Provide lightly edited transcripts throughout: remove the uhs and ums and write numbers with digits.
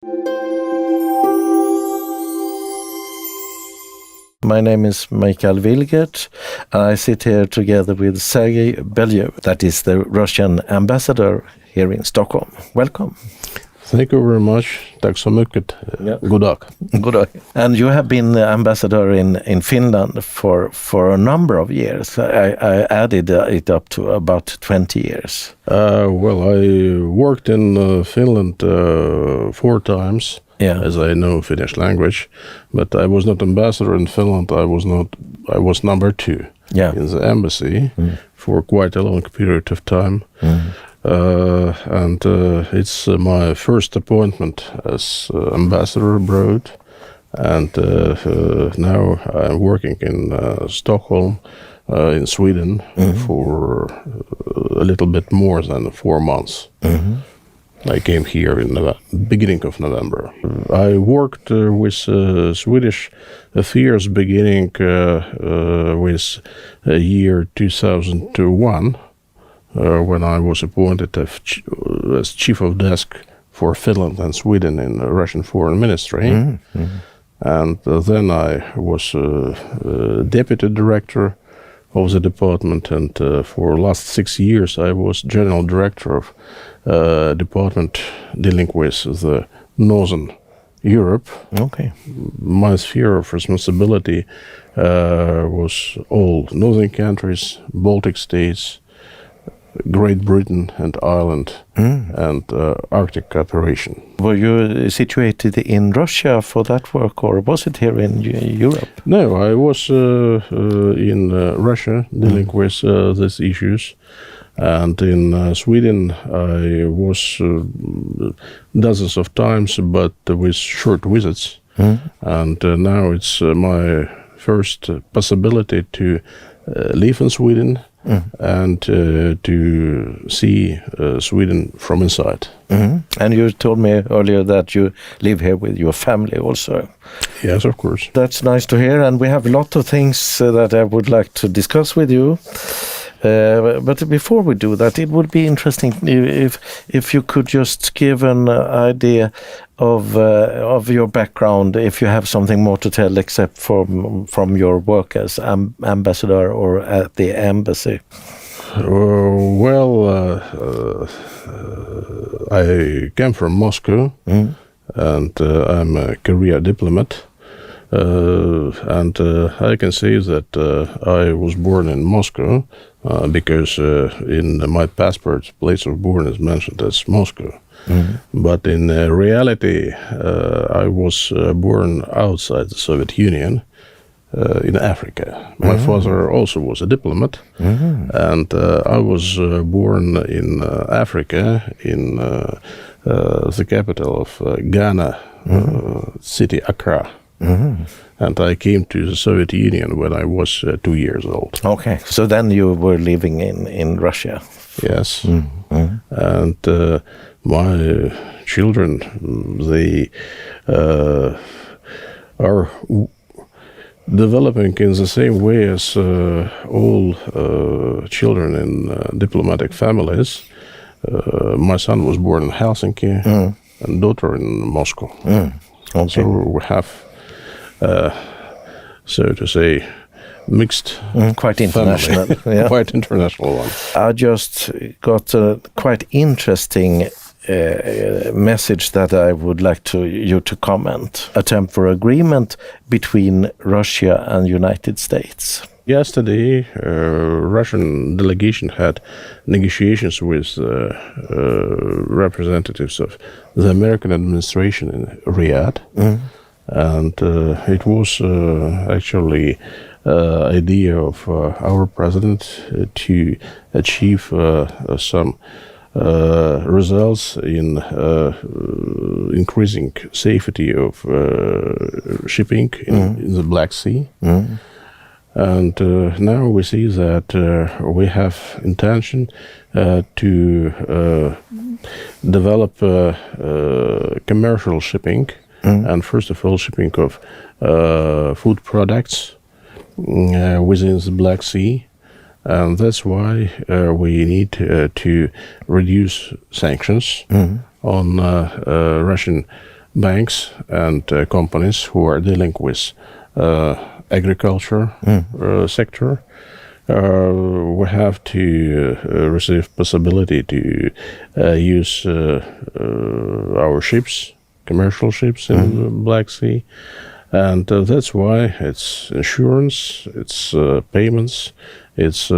My name is Mikael Willgert, and I sit here together with Sergej Beljajev, that is the Russian ambassador here in Stockholm. Welcome. Thank you very much. Tack så mycket. God dag. Good day. And you have been the ambassador in Finland for a number of years. I added it up to about 20 years. Well, I worked in Finland 4 times, as I know Finnish language, but I was not ambassador in Finland. I was number 2 in the embassy for quite a long period of time. And it's my first appointment as ambassador abroad, and now I'm working in Stockholm, in Sweden, for a little bit more than 4 months. I came here in the beginning of November. I worked with Swedish affairs beginning with year 2001. When I was appointed as chief of desk for Finland and Sweden in the Russian Foreign Ministry. And then I was deputy director of the department, and for the last 6 years I was general director of department dealing with the Northern Europe. Okay. My sphere of responsibility was all northern countries, Baltic states, Great Britain and Ireland, and Arctic cooperation. Were you situated in Russia for that work, or was it here in Europe? No, I was in Russia dealing with these issues, and in Sweden I was dozens of times, but with short visits. And now it's my first possibility to live in Sweden and to see Sweden from inside. And you told me earlier that you live here with your family also. Yes, of course. That's nice to hear, and we have a lot of things that I would like to discuss with you. But before we do that, it would be interesting if you could just give an idea of your background, if you have something more to tell except from your work as ambassador or at the embassy. I came from Moscow, and I'm a career diplomat. And I can say that I was born in Moscow because in my passport, place of born is mentioned as Moscow. But in reality, I was born outside the Soviet Union in Africa. My father also was a diplomat, and I was born in Africa, in the capital of Ghana, city Accra. And I came to the Soviet Union when I was 2 years old. Okay, so then you were living in Russia. Yes. And my children, they are developing in the same way as all children in diplomatic families. My son was born in Helsinki and daughter in Moscow. Okay. So we have, so to say, mixed quite international. Quite international one. I just got a quite interesting message that I would like you to comment. A temporary agreement between Russia and United States. Yesterday, Russian delegation had negotiations with representatives of the American administration in Riyadh, and it was actually idea of our president to achieve some results in increasing safety of shipping in the Black Sea. And now we see that we have intention to develop commercial shipping, and first of all shipping of food products within the Black Sea. And that's why we need to reduce sanctions on Russian banks and companies who are dealing with agriculture sector. We have to receive possibility to use our ships, commercial ships in the Black Sea, and that's why it's insurance, it's payments, it's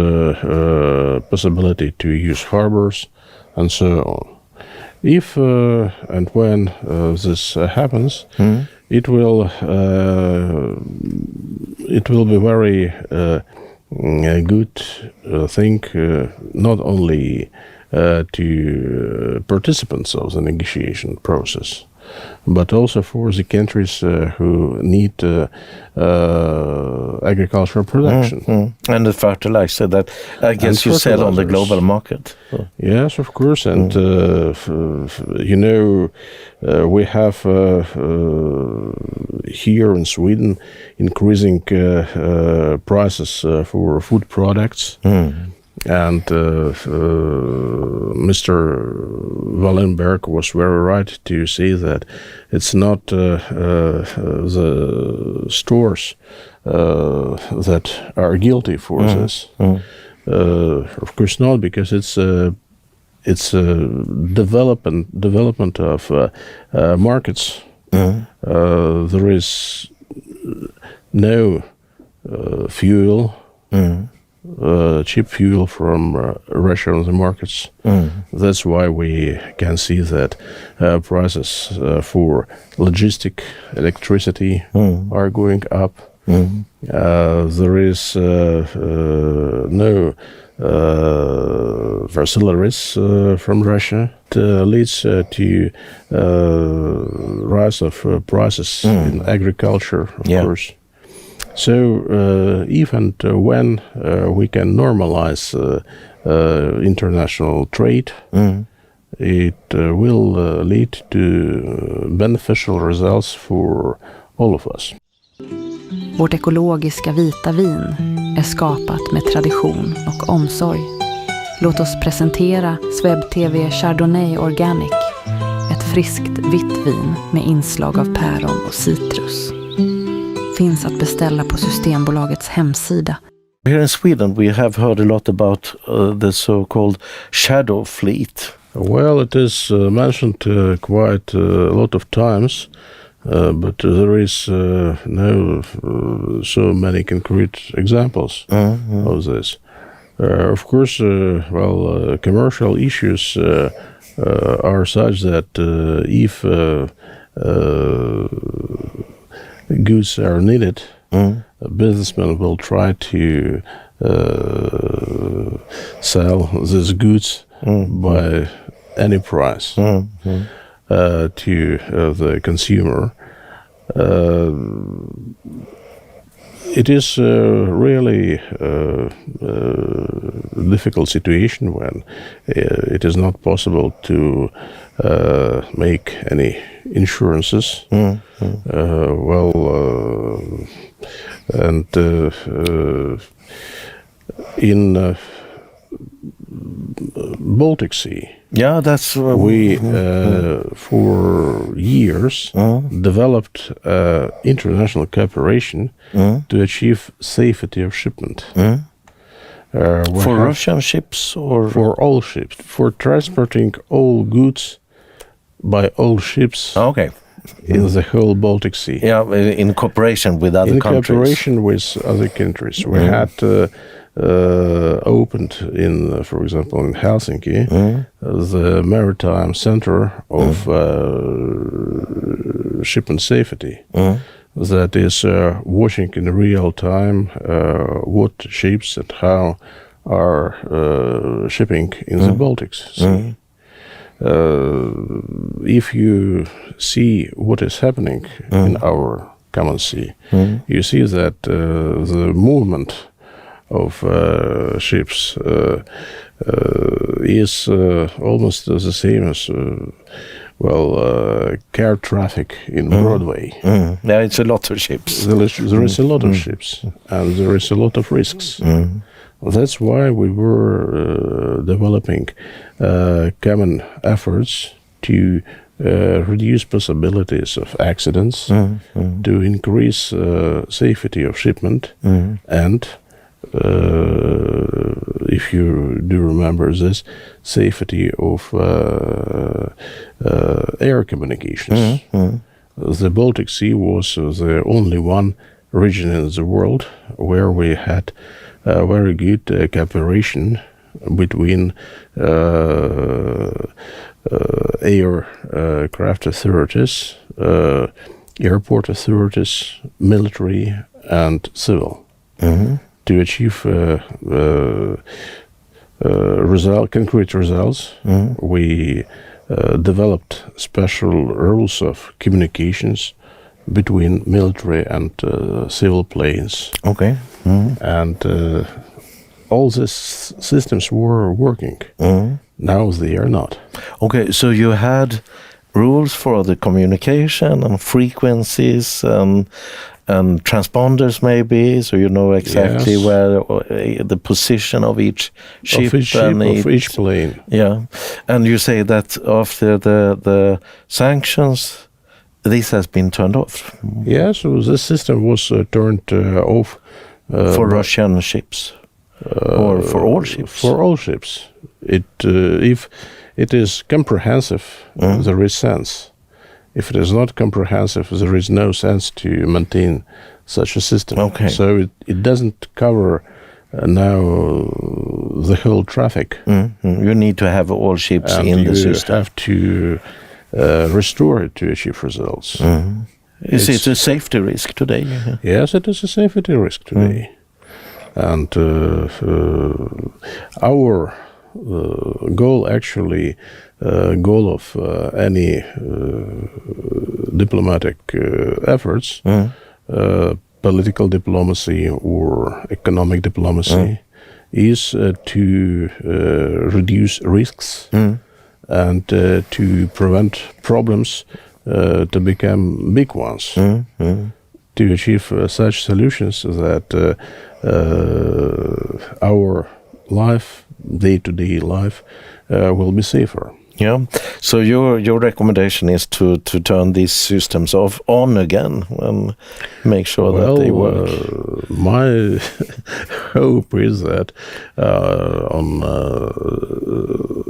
possibility to use harbors, and so on. If and when this happens, it will be very a good thing, not only to participants of the negotiation process, but also for the countries who need agricultural production. And the fertilizer that I guess you sell on the global market. So. Yes, of course. And, we have here in Sweden increasing prices for food products. And Mr. Wallenberg was very right to say that it's not the stores that are guilty for this. Of course not, because it's a development of markets. There is no fuel. Cheap fuel from Russia on the markets. That's why we can see that prices for logistic electricity are going up. There is no auxiliaries from Russia. It leads to rise of prices in agriculture, of course. So if and when we can normalize international trade, it will lead to beneficial results for all of us. Vårt ekologiska vita vin är skapat med tradition och omsorg. Låt oss presentera SvebTV Chardonnay Organic, ett friskt vitt vin med inslag av päron och citrus. Finns att beställa på Systembolagets hemsida. Here in Sweden we have heard a lot about the so-called shadow fleet. Well, it is mentioned quite a lot of times, but there is no so many concrete examples of this. Of course, commercial issues are such that if goods are needed, businessmen will try to sell these goods by any price to the consumer. It is really a difficult situation when it is not possible to make any insurances. In Baltic Sea, that's we for years developed international cooperation to achieve safety of shipment. For Russian ships or for all ships, for transporting all goods by all ships. Okay. In the whole Baltic Sea. Yeah, in cooperation with other countries. In cooperation with other countries. We had opened in, for example, in Helsinki, the maritime center of shipment safety. That is watching in real time what ships and how are shipping in the Baltic Sea. If you see what is happening in our common sea, you see that the movement of ships is almost the same as car traffic in Broadway. Yeah, it's a lot of ships. There is a lot of ships, and there is a lot of risks. That's why we were developing common efforts to reduce possibilities of accidents, to increase safety of shipment, and if you do remember this, safety of air communications. The Baltic Sea was the only one region in the world where we had very good cooperation between aircraft authorities, airport authorities, military, and civil, to achieve concrete results. We developed special rules of communications between military and civil planes. Okay. And all these systems were working. Now they are not. Okay, so you had rules for the communication and frequencies and transponders maybe, so you know exactly where the position of each ship, of each plane. Yeah, and you say that after the sanctions, this has been turned off. Yeah, so this system was turned off for Russian ships, or for all ships. For all ships. If it is comprehensive, there is sense. If it is not comprehensive, there is no sense to maintain such a system. Okay. So it doesn't cover now the whole traffic. You need to have all ships and in the system. You have to restore it to achieve results. Is it a safety risk today? Yes, it is a safety risk today. And our goal, actually, goal of any diplomatic efforts, political diplomacy or economic diplomacy, is to reduce risks and to prevent problems to become big ones, to achieve such solutions that our life, day-to-day life, will be safer. Yeah. So your recommendation is to turn these systems on again and make sure that they work. My hope is that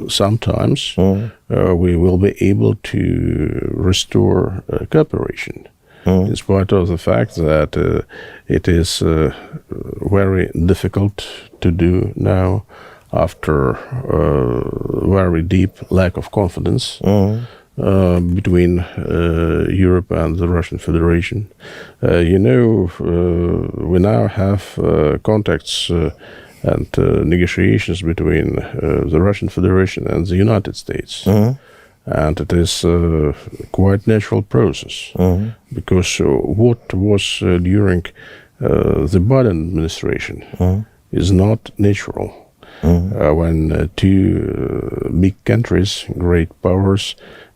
sometimes we will be able to restore cooperation, in spite of the fact that it is very difficult to do now, after very deep lack of confidence between Europe and the Russian Federation. We now have contacts and negotiations between the Russian Federation and the United States. And it is a quite natural process, because what was during the Biden administration is not natural. When two big countries, great powers,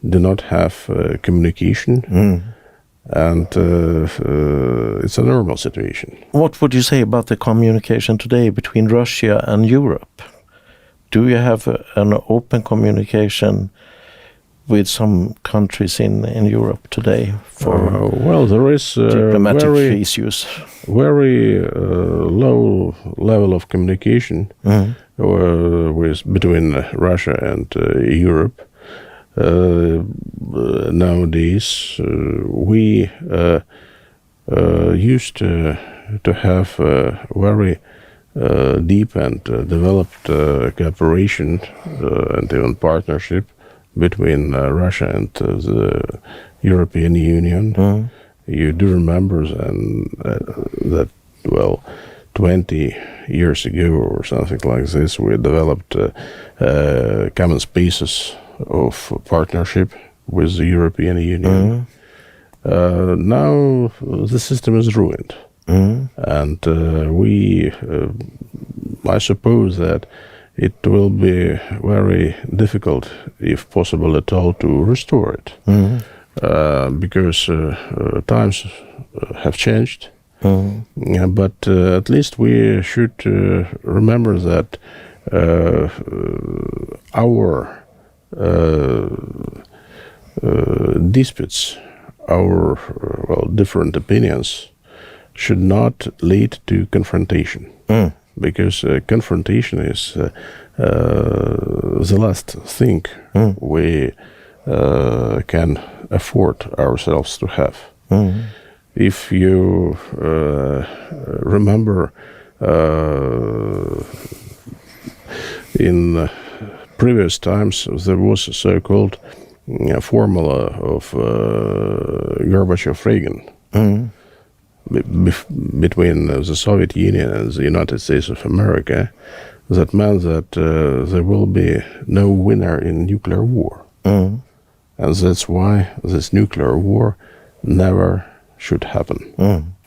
do not have communication, and it's a normal situation. What would you say about the communication today between Russia and Europe? Do you have an open communication with some countries in Europe today for there is diplomatic issues? Very low level of communication between Russia and Europe. Nowadays, we used to have very deep and developed cooperation and even partnership between Russia and the European Union. You do remember that 20 years ago or something like this, we developed common spaces of partnership with the European Union. Now the system is ruined. And I suppose that it will be very difficult, if possible at all, to restore it, because times have changed. But at least we should remember that our disputes, our different opinions, should not lead to confrontation. Because confrontation is the last thing we can afford ourselves to have. If you remember in previous times, there was a so-called formula of Gorbachev-Reagan between the Soviet Union and the United States of America. That meant that there will be no winner in nuclear war. And that's why this nuclear war never should happen.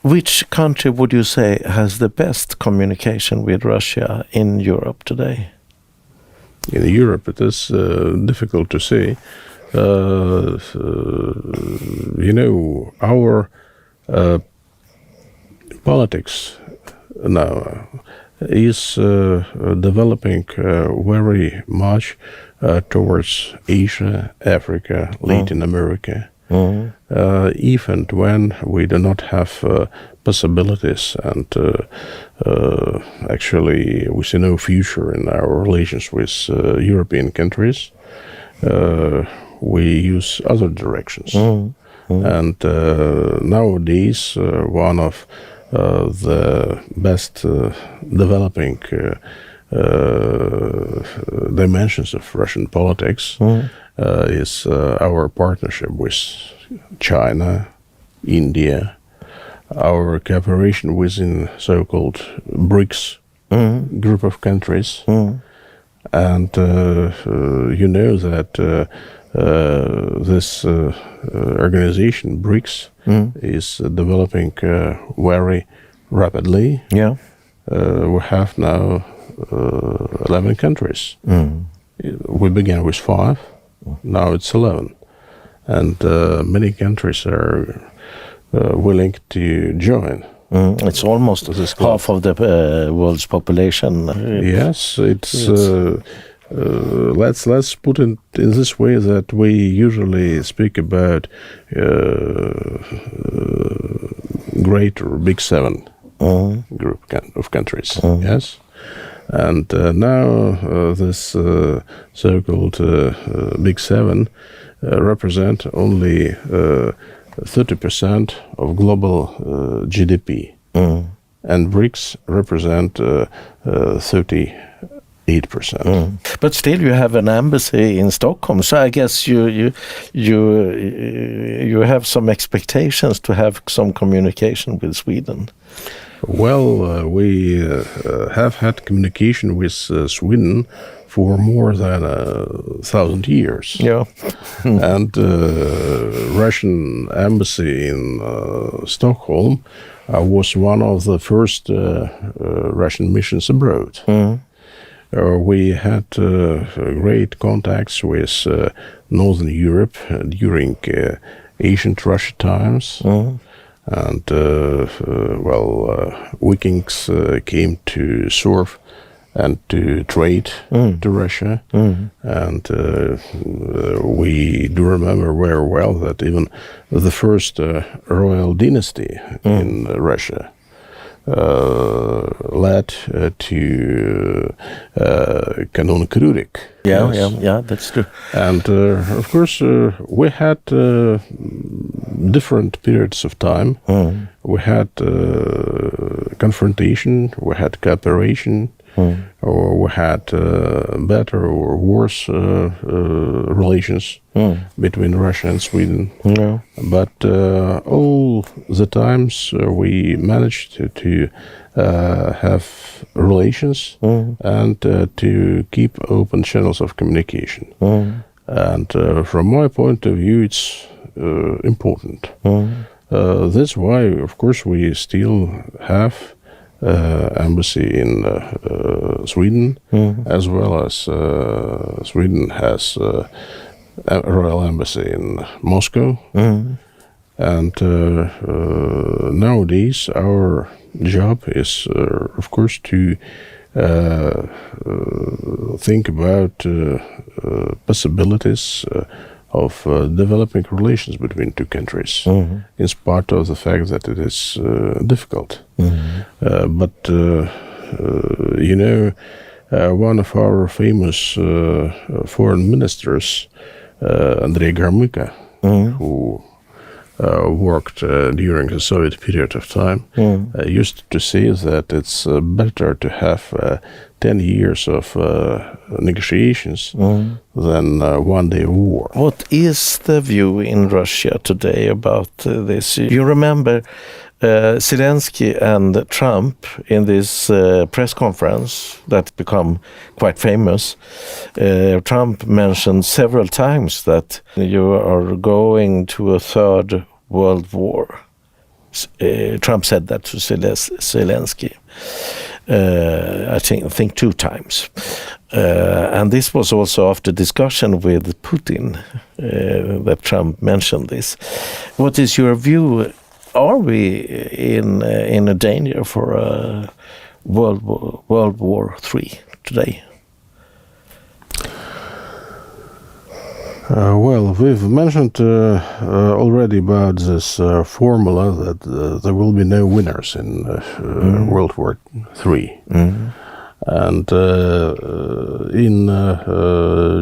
Which country would you say has the best communication with Russia in Europe today? In Europe, it is difficult to say. Our politics now is developing very much towards Asia, Africa, Latin America. If and when we do not have possibilities and actually we see no future in our relations with European countries, we use other directions. And nowadays, one of the best developing dimensions of Russian politics is our partnership with China, India, our cooperation within so-called BRICS group of countries. And you know that this organization, BRICS, is developing very rapidly. Yeah. We have now 11 countries. We began with 5, now it's 11. And many countries are willing to join. It's almost half of the world's population. Yes, it's... let's put it in this way that we usually speak about great or big 7 group of countries. Yes, and now this so-called big 7 represent only 30% of global GDP, and BRICS represent 38%. But still, you have an embassy in Stockholm, so I guess you have some expectations to have some communication with Sweden. Well, we have had communication with Sweden for more than 1,000 years. Yeah. And Russian embassy in Stockholm was one of the first Russian missions abroad. We had great contacts with Northern Europe during ancient Russia times. And, Vikings came to serve and to trade to Russia. And we do remember very well that even the first royal dynasty in Russia led to Kanon Krurik. Yeah, that's true. And of course, we had different periods of time. We had confrontation, we had cooperation, or we had better or worse relations between Russia and Sweden. But all the times we managed to have relations and to keep open channels of communication. And from my point of view, it's important. That's why, of course, we still have embassy in Sweden, as well as Sweden has a royal embassy in Moscow. And nowadays our job is, of course, to think about possibilities of developing relations between two countries, in spite of the fact that it is difficult. But one of our famous foreign ministers, Andrei Gromyko, who worked during the Soviet period of time, used to say that it's better to have 10 years of negotiations than 1 day of war. What is the view in Russia today about this? You remember Zelensky and Trump in this press conference that become quite famous. Trump mentioned several times that you are going to a third world war. Trump said that to Zelensky. I think 2 times. And this was also after discussion with Putin that Trump mentioned this. What is your view? Are we in a danger for a World War III today? Well, we've mentioned already about this formula that there will be no winners in World War III. And in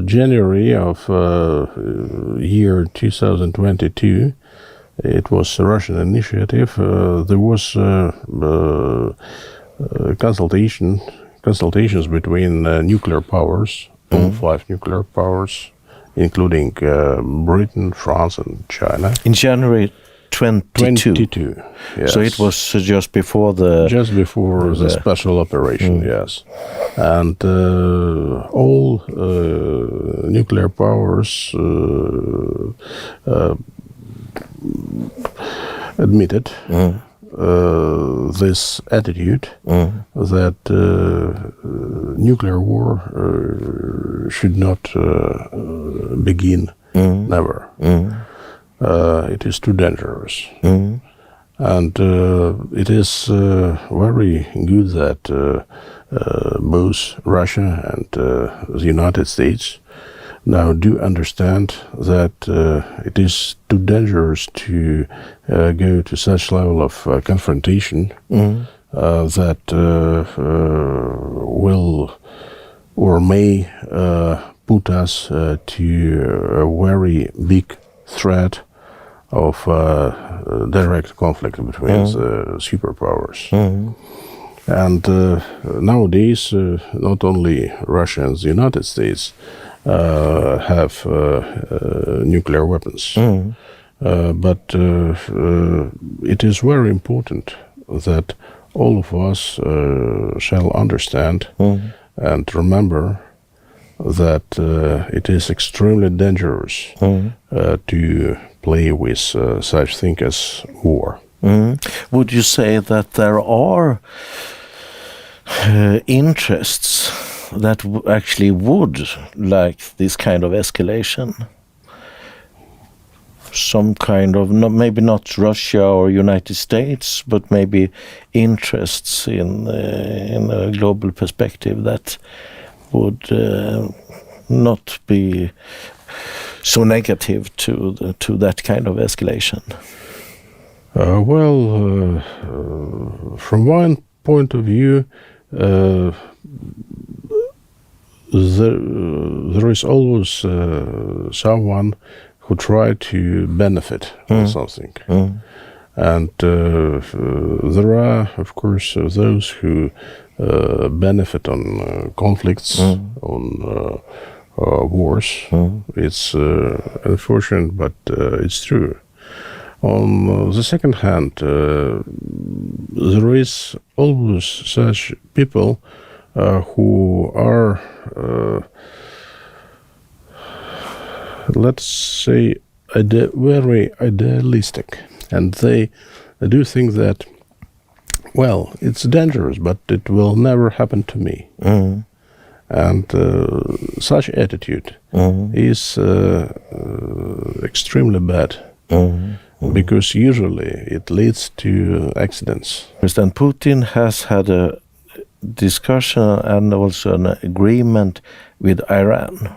January of year 2022, it was a Russian initiative. There was consultations between nuclear powers, all 5 nuclear powers, including Britain, France, and China. In January 22. Yes. So it was just before the special operation. Yes, and all nuclear powers admitted this attitude that nuclear war should not begin, never. It is too dangerous. And it is very good that both Russia and the United States now do understand that it is too dangerous to go to such level of confrontation that will or may put us to a very big threat of direct conflict between the superpowers. And nowadays, not only Russia and the United States have nuclear weapons, but it is very important that all of us shall understand and remember that it is extremely dangerous to play with such thing as war. Would you say that there are interests that actually would like this kind of escalation? Some kind of, maybe not Russia or United States, but maybe interests in a global perspective that would not be so negative to that kind of escalation? From one point of view, there is always someone who try to benefit from something. And there are, of course, those who benefit on conflicts, on wars. It's unfortunate, but it's true. On the second hand, there is always such people who are, let's say, very idealistic, and they do think that, well, it's dangerous, but it will never happen to me. And such attitude is extremely bad. Because usually it leads to accidents. President Putin has had a discussion and also an agreement with Iran.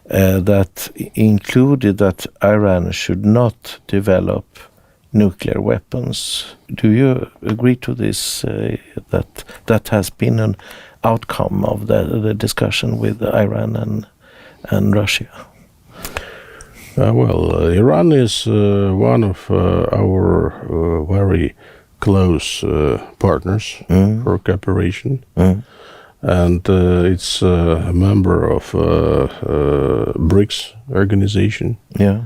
that included that Iran should not develop nuclear weapons. Do you agree to this, that has been an outcome of the discussion with Iran and Russia? Iran is one of our very close partners for cooperation. And it's a member of BRICS organization. Yeah.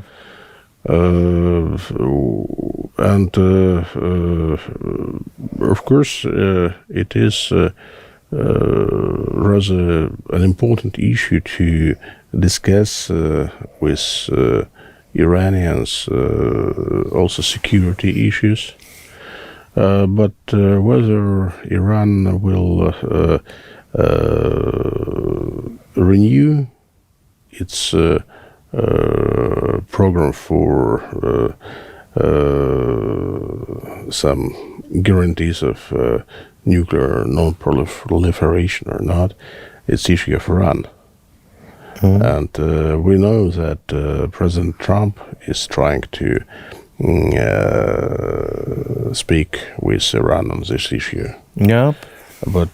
And of course, it is rather an important issue to discuss with Iranians, also security issues. But whether Iran will renew its program for some guarantees of nuclear non-proliferation or not, it's issue of Iran. And we know that President Trump is trying to speak with Iran on this issue. Yeah. But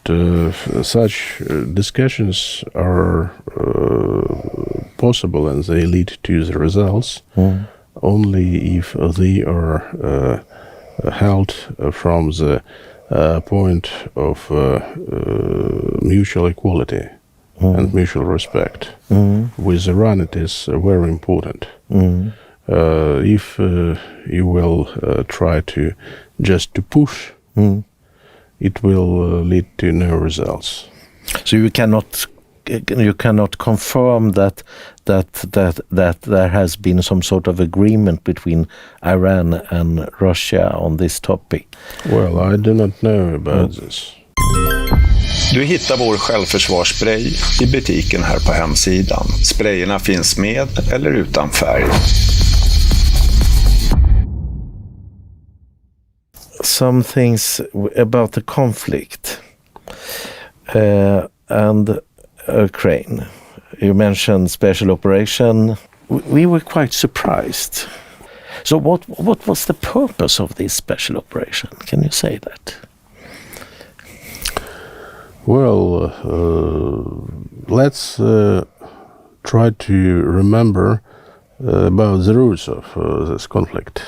such discussions are possible and they lead to the results only if they are held from the point of mutual equality and mutual respect. With Iran it is very important. If you will try to just to push, it will lead to no results. So you cannot confirm that there has been some sort of agreement between Iran and Russia on this topic. Well, I do not know about this. Du hittar vår självförsvarsspray i butiken här på hemsidan. Sprayerna finns med eller utan färg. Some things about the conflict and Ukraine. You mentioned special operation. We were quite surprised. So what was the purpose of this special operation? Can you say that? Well, let's try to remember about the roots of this conflict.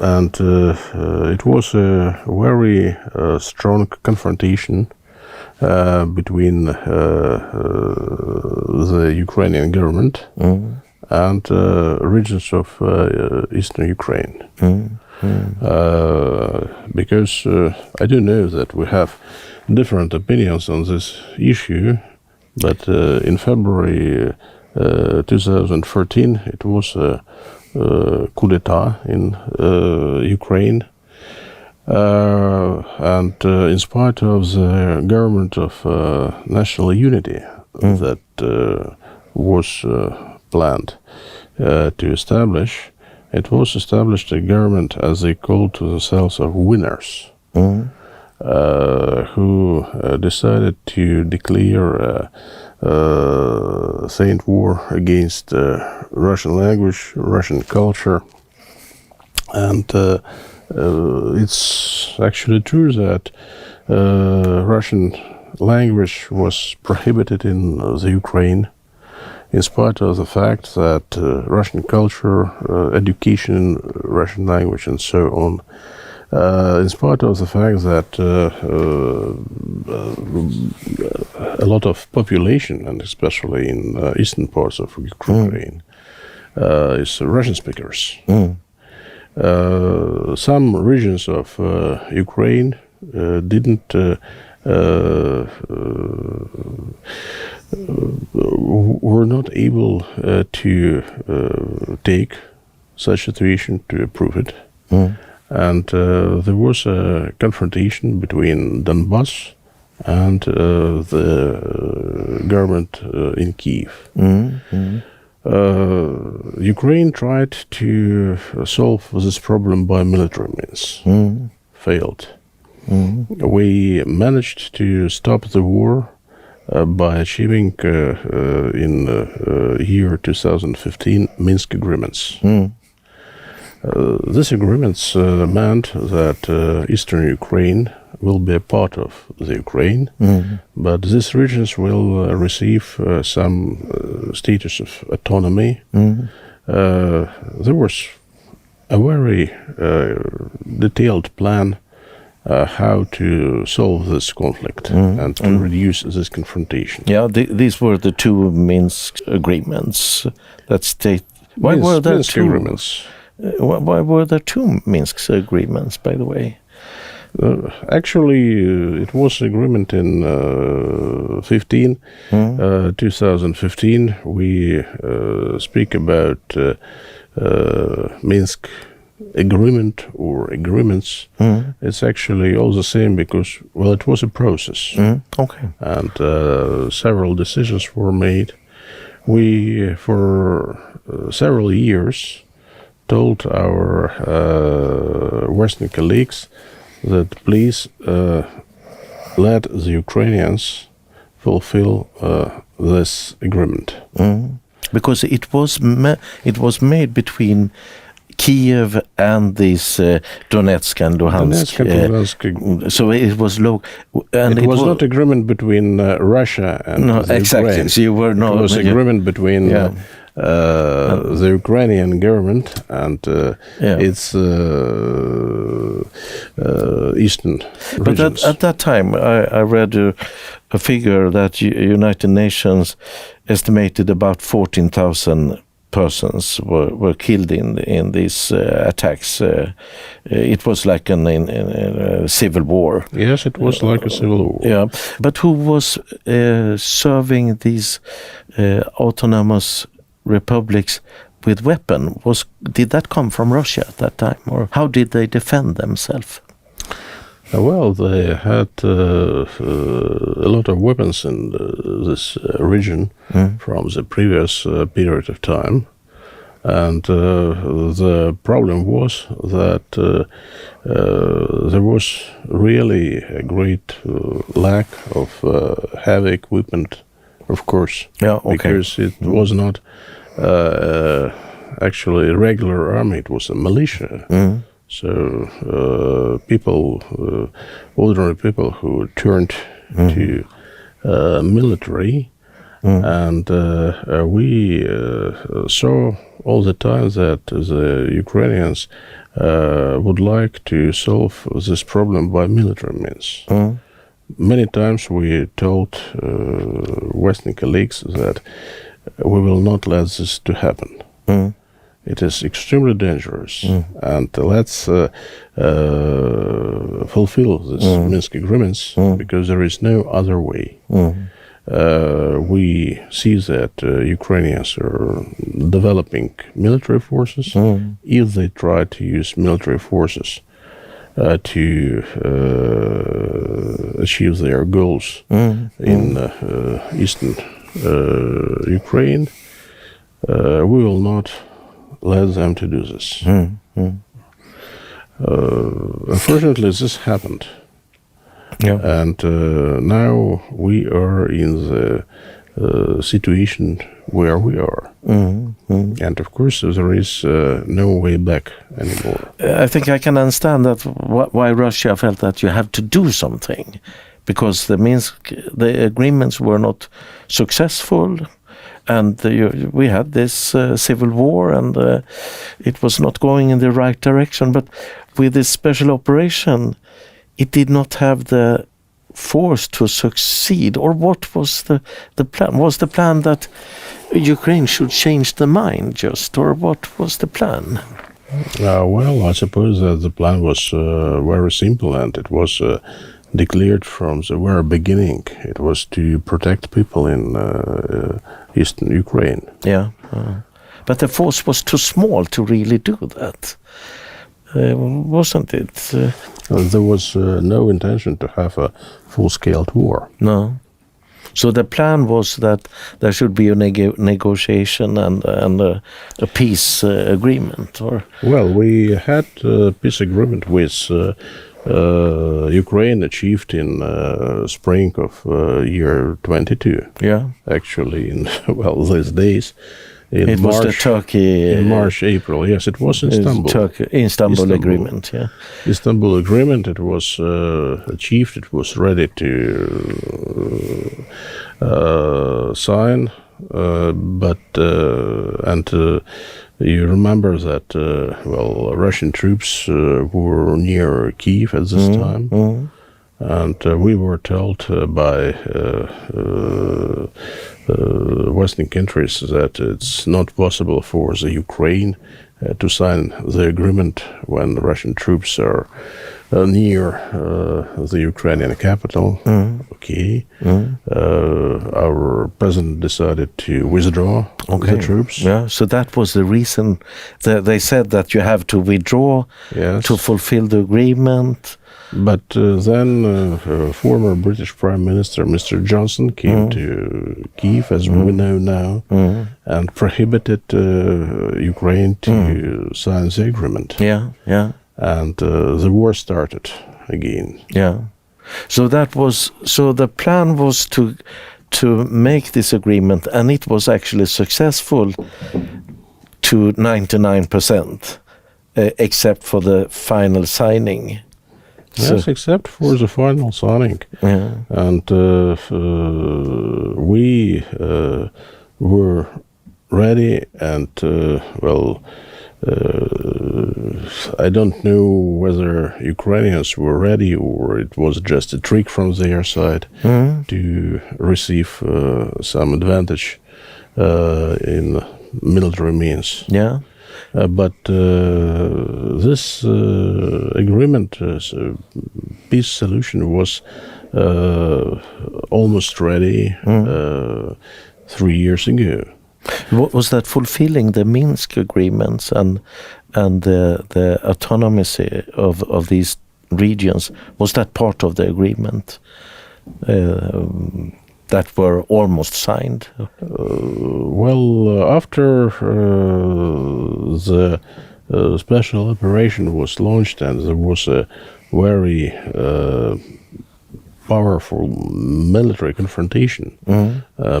And it was a very strong confrontation between the Ukrainian government and regions of eastern Ukraine. Because I do know that we have different opinions on this issue, but in February 2014 it was a coup d'etat in Ukraine, and in spite of the government of national unity that was planned to establish, it was established a government, as they called to themselves, of winners, who decided to declare saint war against Russian language, Russian culture, and it's actually true that Russian language was prohibited in the Ukraine, in spite of the fact that Russian culture, education, Russian language, and so on, in spite of the fact that a lot of population, and especially in eastern parts of Ukraine, is Russian speakers. Some regions of Ukraine didn't were not able to take such a situation to approve it. And there was a confrontation between Donbass and the government in Kyiv. Ukraine tried to solve this problem by military means. Failed. We managed to stop the war by achieving in year 2015 Minsk agreements. These agreements meant that eastern Ukraine will be a part of the Ukraine, but these regions will receive some status of autonomy. There was a very detailed plan how to solve this conflict and to reduce this confrontation. Yeah, these were the two Minsk agreements that state. Why were there Minsk two agreements? Why were there two Minsk agreements, by the way? Actually, it was agreement in 2015. We speak about Minsk agreement or agreements. It's actually all the same because, well, it was a process. Okay. And several decisions were made. We, for several years, told our Western colleagues that please let the Ukrainians fulfill this agreement. Because it was made between Kiev and these Donetsk and Luhansk. So it was low. And it was not agreement between Russia and the exactly. Ukraine. So you were not. It was agreement between the Ukrainian government and its eastern regions. But at that time, I read a figure that United Nations estimated about 14,000 persons were killed in these attacks. It was like a civil war. Yes, it was like a civil war. Yeah, but who was serving these autonomous republics with weapon? Did that come from Russia at that time, or how did they defend themselves? Well, they had a lot of weapons in this region from the previous period of time. And the problem was that there was really a great lack of heavy equipment, of course, because it was not actually a regular army, it was a militia. So ordinary people who turned to military, and we saw all the time that the Ukrainians would like to solve this problem by military means. Many times we told Western colleagues that we will not let this to happen. It is extremely dangerous, and let's fulfill these Minsk agreements because there is no other way. We see that Ukrainians are developing military forces. If they try to use military forces to achieve their goals in eastern Ukraine, we will not let them to do this. Unfortunately, this happened. And now we are in the situation where we are. And of course, there is no way back anymore. I think I can understand that why Russia felt that you have to do something, because the agreements were not successful. And we had this civil war, and it was not going in the right direction. But with this special operation, it did not have the force to succeed. Or what was the plan? Was the plan that Ukraine should change the mind just, or what was the plan? Well, I suppose that the plan was very simple, and it was declared from the very beginning. It was to protect people in eastern Ukraine. Yeah, but the force was too small to really do that, wasn't it? There was no intention to have a full-scale war. No. So the plan was that there should be a negotiation and a peace agreement, or? Well, we had a peace agreement with Ukraine achieved in spring of year 22. Yeah. Actually, in these days. It was the Turkey... in March, April. Yes, it was Istanbul. Istanbul Agreement, yeah. Istanbul Agreement, it was achieved. It was ready to sign. You remember that, Russian troops were near Kyiv at this time. Mm-hmm. And we were told by Western countries that it's not possible for the Ukraine to sign the agreement when the Russian troops are near the Ukrainian capital. Mm. Okay. Mm. Our president decided to withdraw the troops. Yeah, so that was the reason. They said that you have to withdraw to fulfill the agreement. But then former British Prime Minister Mr. Johnson came to Kyiv, as we know now, and prohibited Ukraine to sign the agreement. Yeah, yeah. And the war started again. Yeah. So the plan was to make this agreement, and it was actually successful to 99%, except for the final signing. Yes, except for the final signing. Yeah. And we were ready, and I don't know whether Ukrainians were ready or it was just a trick from their side to receive some advantage in military means. Yeah. But this agreement, peace solution, was almost ready 3 years ago. What was that fulfilling the Minsk agreements and the autonomy of these regions? Was that part of the agreement that were almost signed? After the special operation was launched and there was a very powerful military confrontation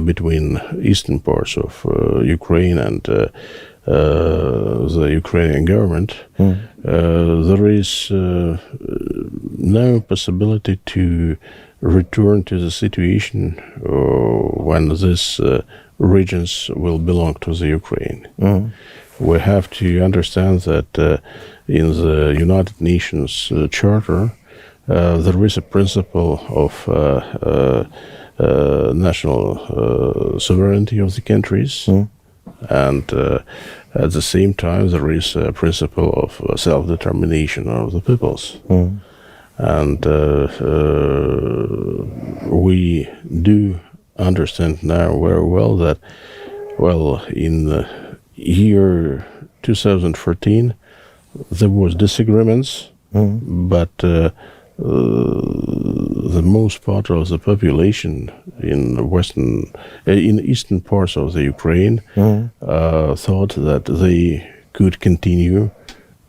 between eastern parts of Ukraine and the Ukrainian government, there is no possibility to return to the situation when these regions will belong to the Ukraine. We have to understand that in the United Nations Charter, there is a principle of national sovereignty of the countries, and at the same time there is a principle of self-determination of the peoples. And we do understand now very well that, in the year 2014 there was disagreements, but the most part of the population in eastern parts of the Ukraine thought that they could continue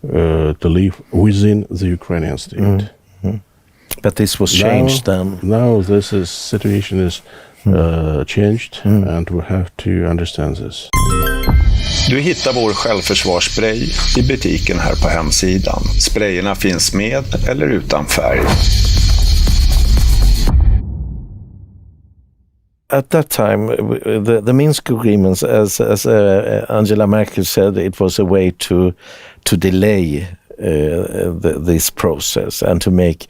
to live within the Ukrainian state. But this was changed then. Now situation is changed, and we have to understand this. Du hittar vår självförsvarsspray i butiken här på hemsidan. Sprayerna finns med eller utan färg. At that time, the Minsk agreements, as Angela Merkel said, it was a way to delay this process and to make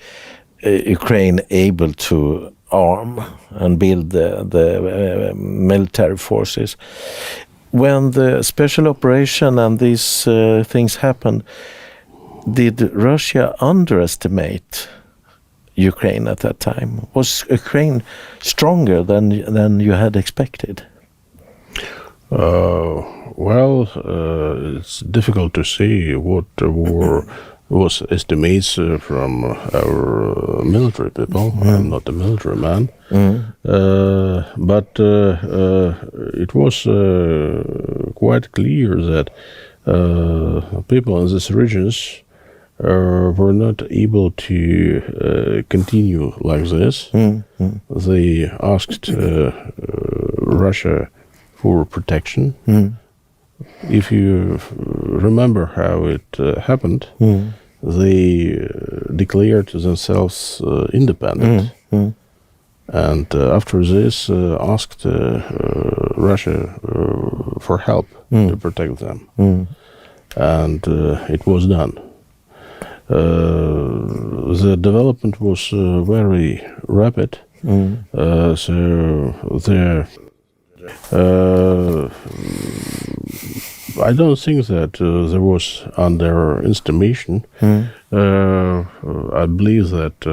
Ukraine able to arm and build the military forces. When the special operation and these things happened, did Russia underestimate Ukraine at that time? Was Ukraine stronger than you had expected? It's difficult to say what was estimates from our military people. I'm not a military man, but it was quite clear that people in these regions were not able to continue like this. They asked Russia for protection. If you remember how it happened, they declared themselves independent. And after this, asked Russia for help to protect them. And it was done. The development was very rapid. So I don't think that there was underestimation. I believe that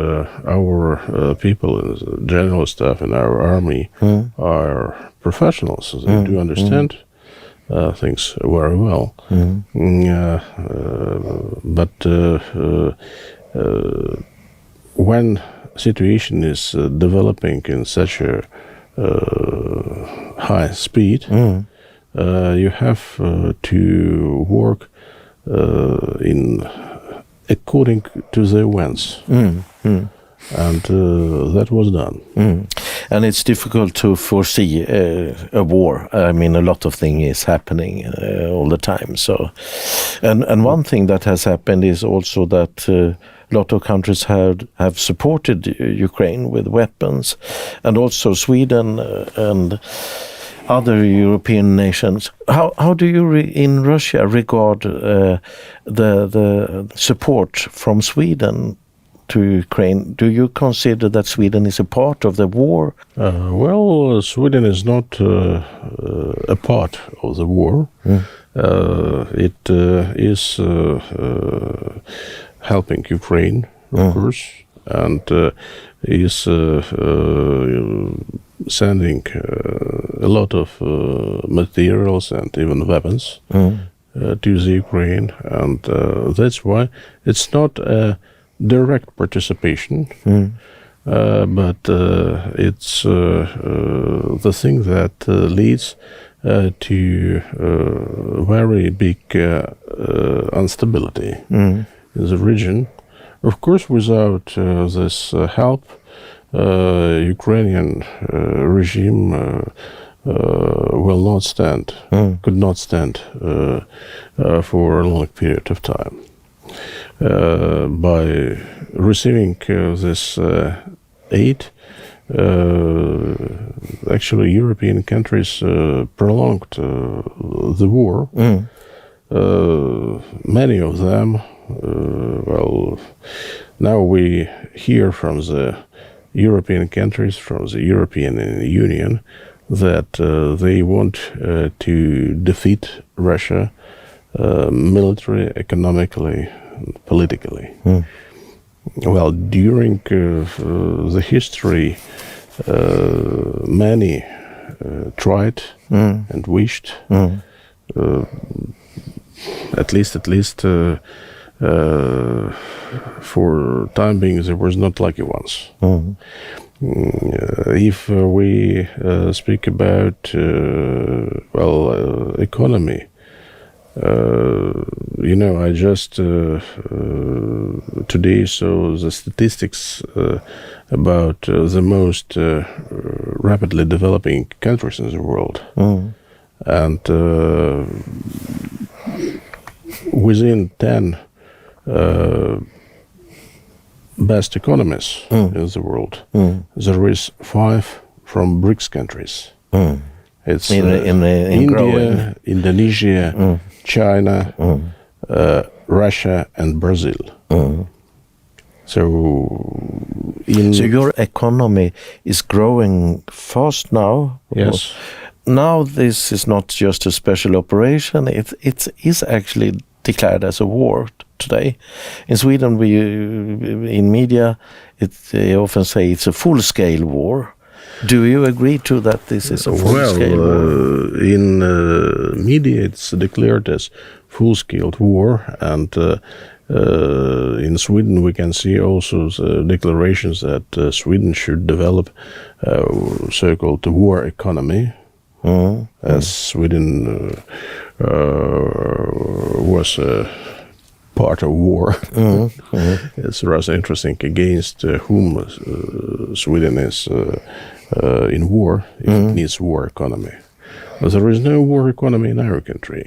our people, general staff in our army, are professionals. They do understand things very well. But when situation is developing in such a high speed, you have to work in according to the events, and that was done. And it's difficult to foresee a war. I mean, a lot of things is happening all the time. So, and one thing that has happened is also that a lot of countries have supported Ukraine with weapons, and also Sweden and other European nations. How do you in Russia regard the support from Sweden to Ukraine? Do you consider that Sweden is a part of the war? Well, Sweden is not a part of the war. It is helping Ukraine, of course, and is sending a lot of materials and even weapons to the Ukraine, and that's why it's not a direct participation, but it's the thing that leads to very big instability in the region. Of course, without this help, Ukrainian regime will not stand, could not stand for a long period of time. By receiving this aid, actually European countries prolonged the war. Many of them, well, now we hear from the European countries, from the European Union, that they want to defeat Russia military, economically, politically. Well, during the history, many tried and wished, at least for time being, there was not lucky ones. If we speak about economy, I just today saw the statistics about the most rapidly developing countries in the world, and within 10 best economies in the world, there is 5 from BRICS countries. It's India, growing. Indonesia, China, Russia, and Brazil. So your economy is growing fast now. Yes. Now this is not just a special operation. It is actually declared as a war today. In Sweden, we in media, they often say it's a full-scale war. Do you agree to that? This is a full-scale war? In media, it's declared as full-scale war, and in Sweden, we can see also the declarations that Sweden should develop so-called war economy, as Sweden was part of war. It's rather interesting against whom Sweden is in war, if it needs war economy. But there is no war economy in our country.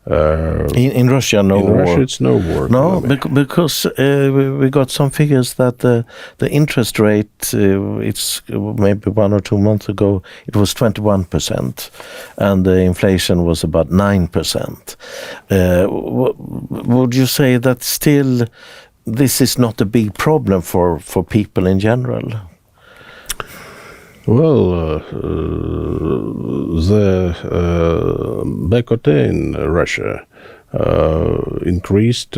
In Russia, no in war. Russia, it's no war. No, because we got some figures that the interest rate, it's maybe 1 or 2 months ago, it was 21%, and the inflation was about 9%. Would you say that still this is not a big problem for people in general? Well, the BKT in Russia increased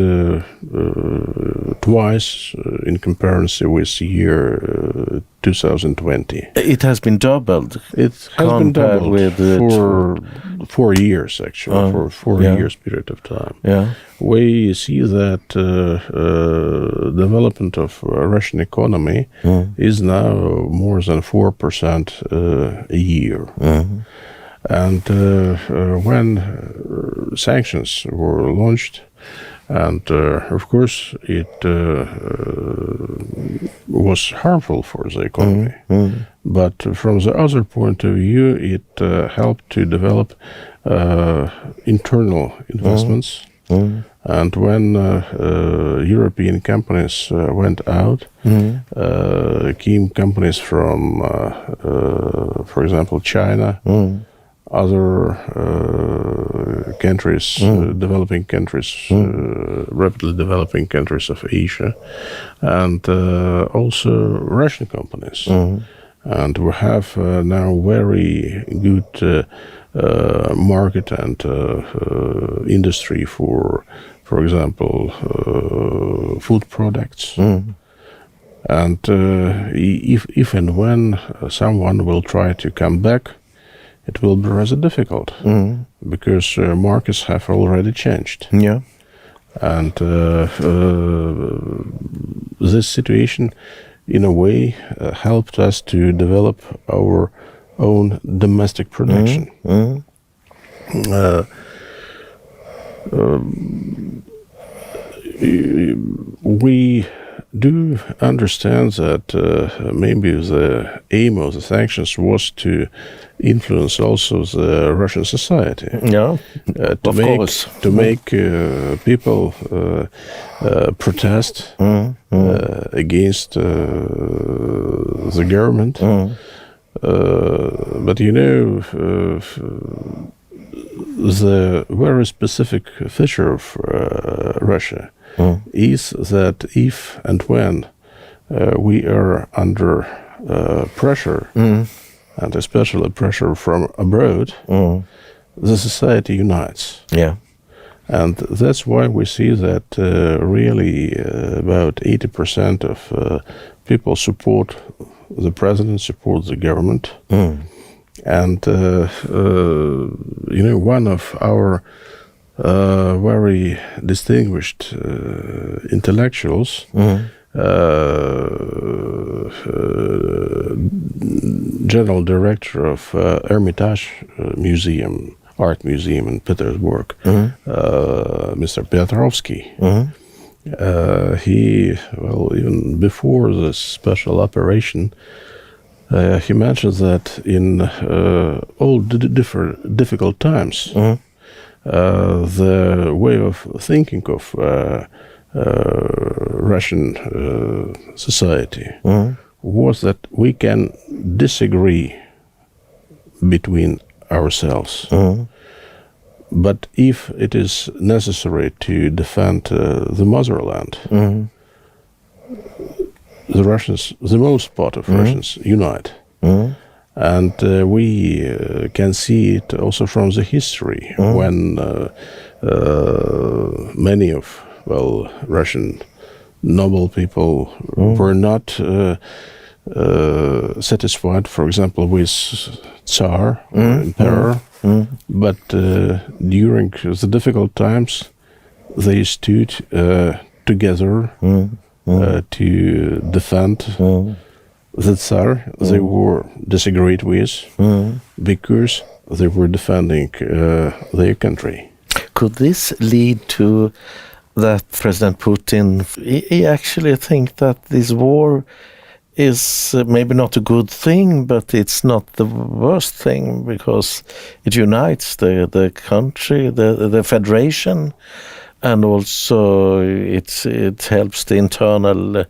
twice in comparison with year 2020. It has been doubled. It has been doubled with for 4 years, actually, for 4 years period of time. Yeah. We see that development of Russian economy is now more than 4% a year. And when sanctions were launched, and of course it was harmful for the economy, but from the other point of view, it helped to develop internal investments. And when European companies went out, came companies from, for example, China, other countries, developing countries, rapidly developing countries of Asia, and also Russian companies. And we have now very good market and industry for example, food products. And if and when someone will try to come back, it will be rather difficult because markets have already changed. Yeah. And this situation, in a way, helped us to develop our own domestic production. We do understand that maybe the aim of the sanctions was to influence also the Russian society. Yeah, to make people protest against the government. But you know, the very specific feature of Russia is that if and when we are under pressure, and especially pressure from abroad, the society unites. Yeah. And that's why we see that really about 80% of people support the president, support the government. And, you know, one of our very distinguished intellectuals, general director of Hermitage Museum, Art Museum in Petersburg, Mr. Petrovsky. He, well, even before this special operation, he mentions that in all difficult times, the way of thinking of Russian society was that we can disagree between ourselves. But if it is necessary to defend the motherland, the Russians, the most part of Russians, unite. And we can see it also from the history when many of, well, Russian noble people were not satisfied, for example, with Tsar, emperor, but during the difficult times, they stood together to defend the Tsar they were disagreed with because they were defending their country. Could this lead to that President Putin, he actually think that this war is maybe not a good thing, but it's not the worst thing because it unites the country, the federation, and also it helps the internal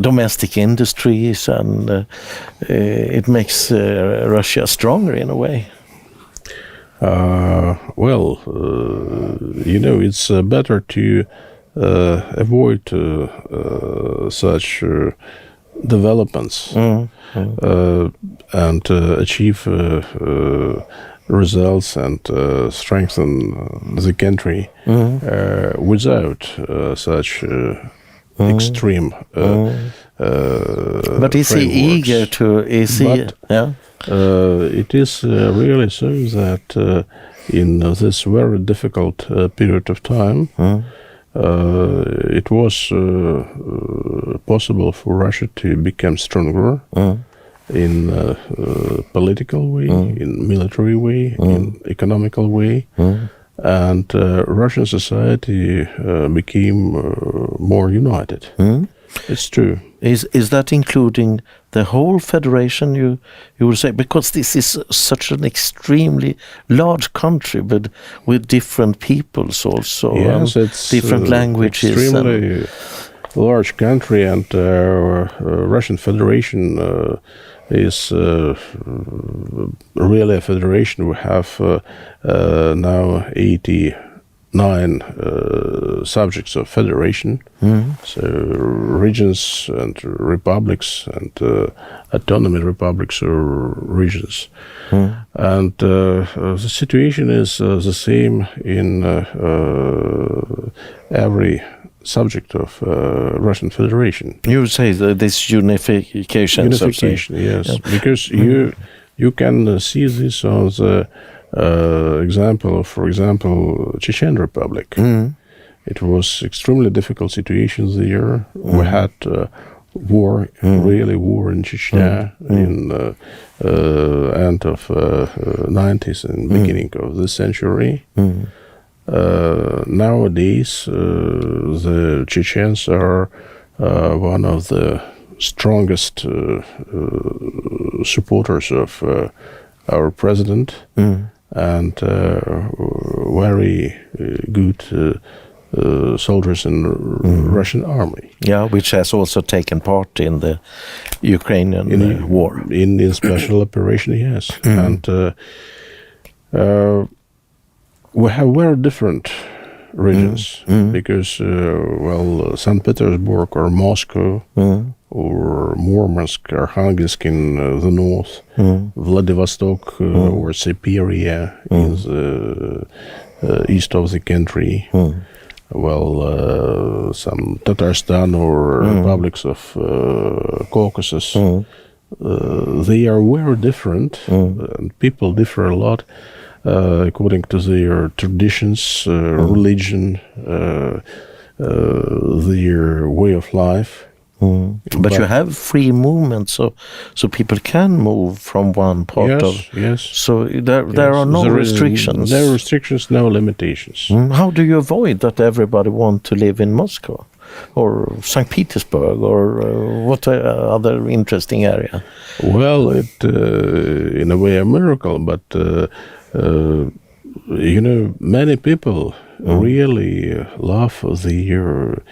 domestic industries, and it makes Russia stronger in a way. It's better to avoid such developments and achieve results and strengthen the country without such extreme but is he eager to? It is really so that in this very difficult period of time, it was possible for Russia to become stronger in political way, in military way, in economical way, and Russian society became more united. It's true. Is that including the whole federation, you would say? Because this is such an extremely large country, but with different peoples also. Yes, it's different languages. Extremely large country, and Russian Federation is really a federation. We have now 89 subjects of federation, so regions and republics and autonomy republics or regions. And the situation is the same in every subject of Russian Federation. You would say that this unification, yes, because you can see this on the example of, for example, Chechen Republic. It was extremely difficult situation there. We had war in Chechnya in end of 90s and beginning of this century. Nowadays, the Chechens are one of the strongest supporters of our president, and very good soldiers in Russian army. Yeah, which has also taken part in the Ukrainian war. In the special operation, yes. And we have very different regions because, St. Petersburg or Moscow or Murmansk, Arkhangelsk in the north, Vladivostok or Siberia in the east of the country, some Tatarstan or republics of Caucasus, they are very different, and people differ a lot according to their traditions, religion, their way of life. But you have free movement, so people can move from one part of. Yes. So there are no restrictions. There are restrictions, no limitations. How do you avoid that everybody want to live in Moscow, or St. Petersburg, or what other interesting area? Well, it in a way a miracle, but many people really love their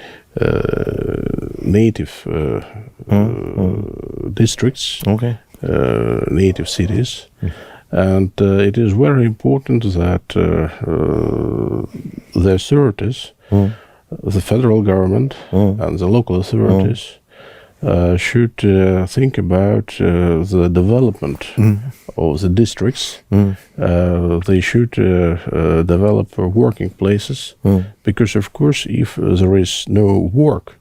native districts, native cities, and it is very important that the authorities, the federal government and the local authorities should think about the development of the districts. They should develop working places, because of course if there is no work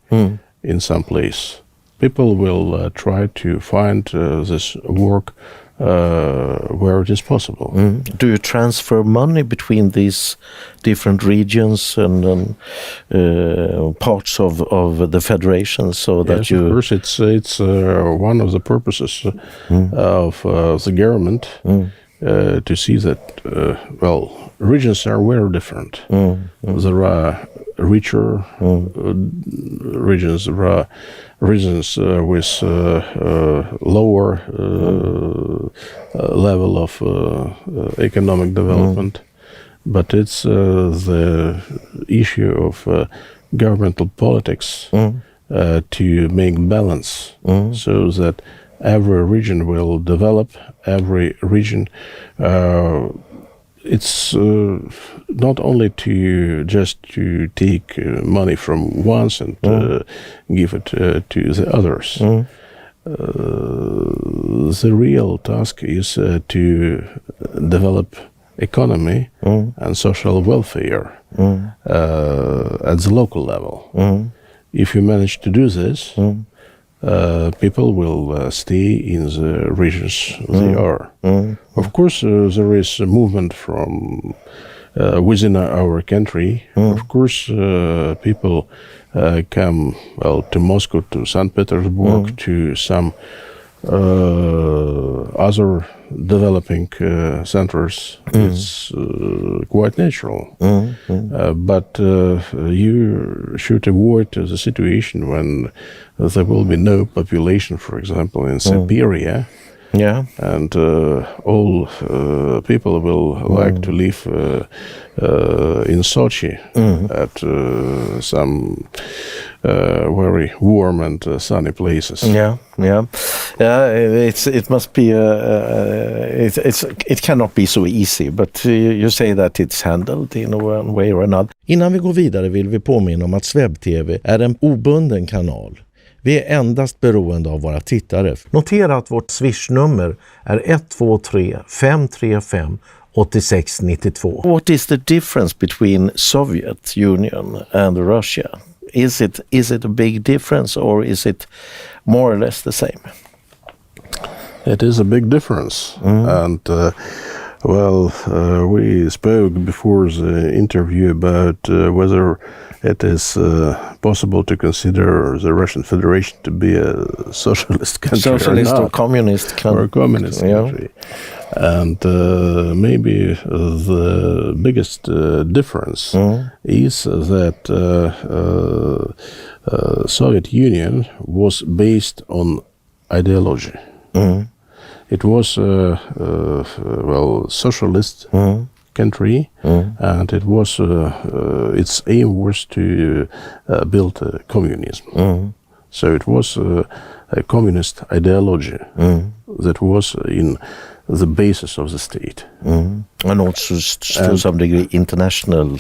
in some place, people will try to find this work where it is possible. Do you transfer money between these different regions and parts of the federation, so that of course, it's one of the purposes of the government to see that regions are very different. There are richer regions, regions with lower level of economic development. But it's the issue of governmental politics to make balance so that every region will develop. Every region, it's not only to take money from ones and give it to the others. The real task is to develop economy and social welfare at the local level. If you manage to do this, people will stay in the regions they are. Of course, there is a movement from within our country. Of course, people come to Moscow, to St. Petersburg, to some other developing centers. It's quite natural. But you should avoid the situation when there will be no population, for example, in Siberia. And all people will like to live in Sochi at some very warm and sunny places. It must be. It cannot be so easy, but you say that it's handled in one way or another. Innan vi går vidare vill vi påminna om att SvebTV är en obunden kanal. Vi är endast beroende av våra tittare. Notera att vårt Swish-nummer är 123 535 8692. What is the difference between Soviet Union and Russia? Is it a big difference, or is it more or less the same? It is a big difference, and we spoke before the interview about whether it is possible to consider the Russian Federation to be a socialist country, socialist or not, or communist country. or a communist country. And maybe the biggest difference is that Soviet Union was based on ideology. It was socialist country, and it was its aim was to build communism. So it was a communist ideology that was in the basis of the state. And also to some degree international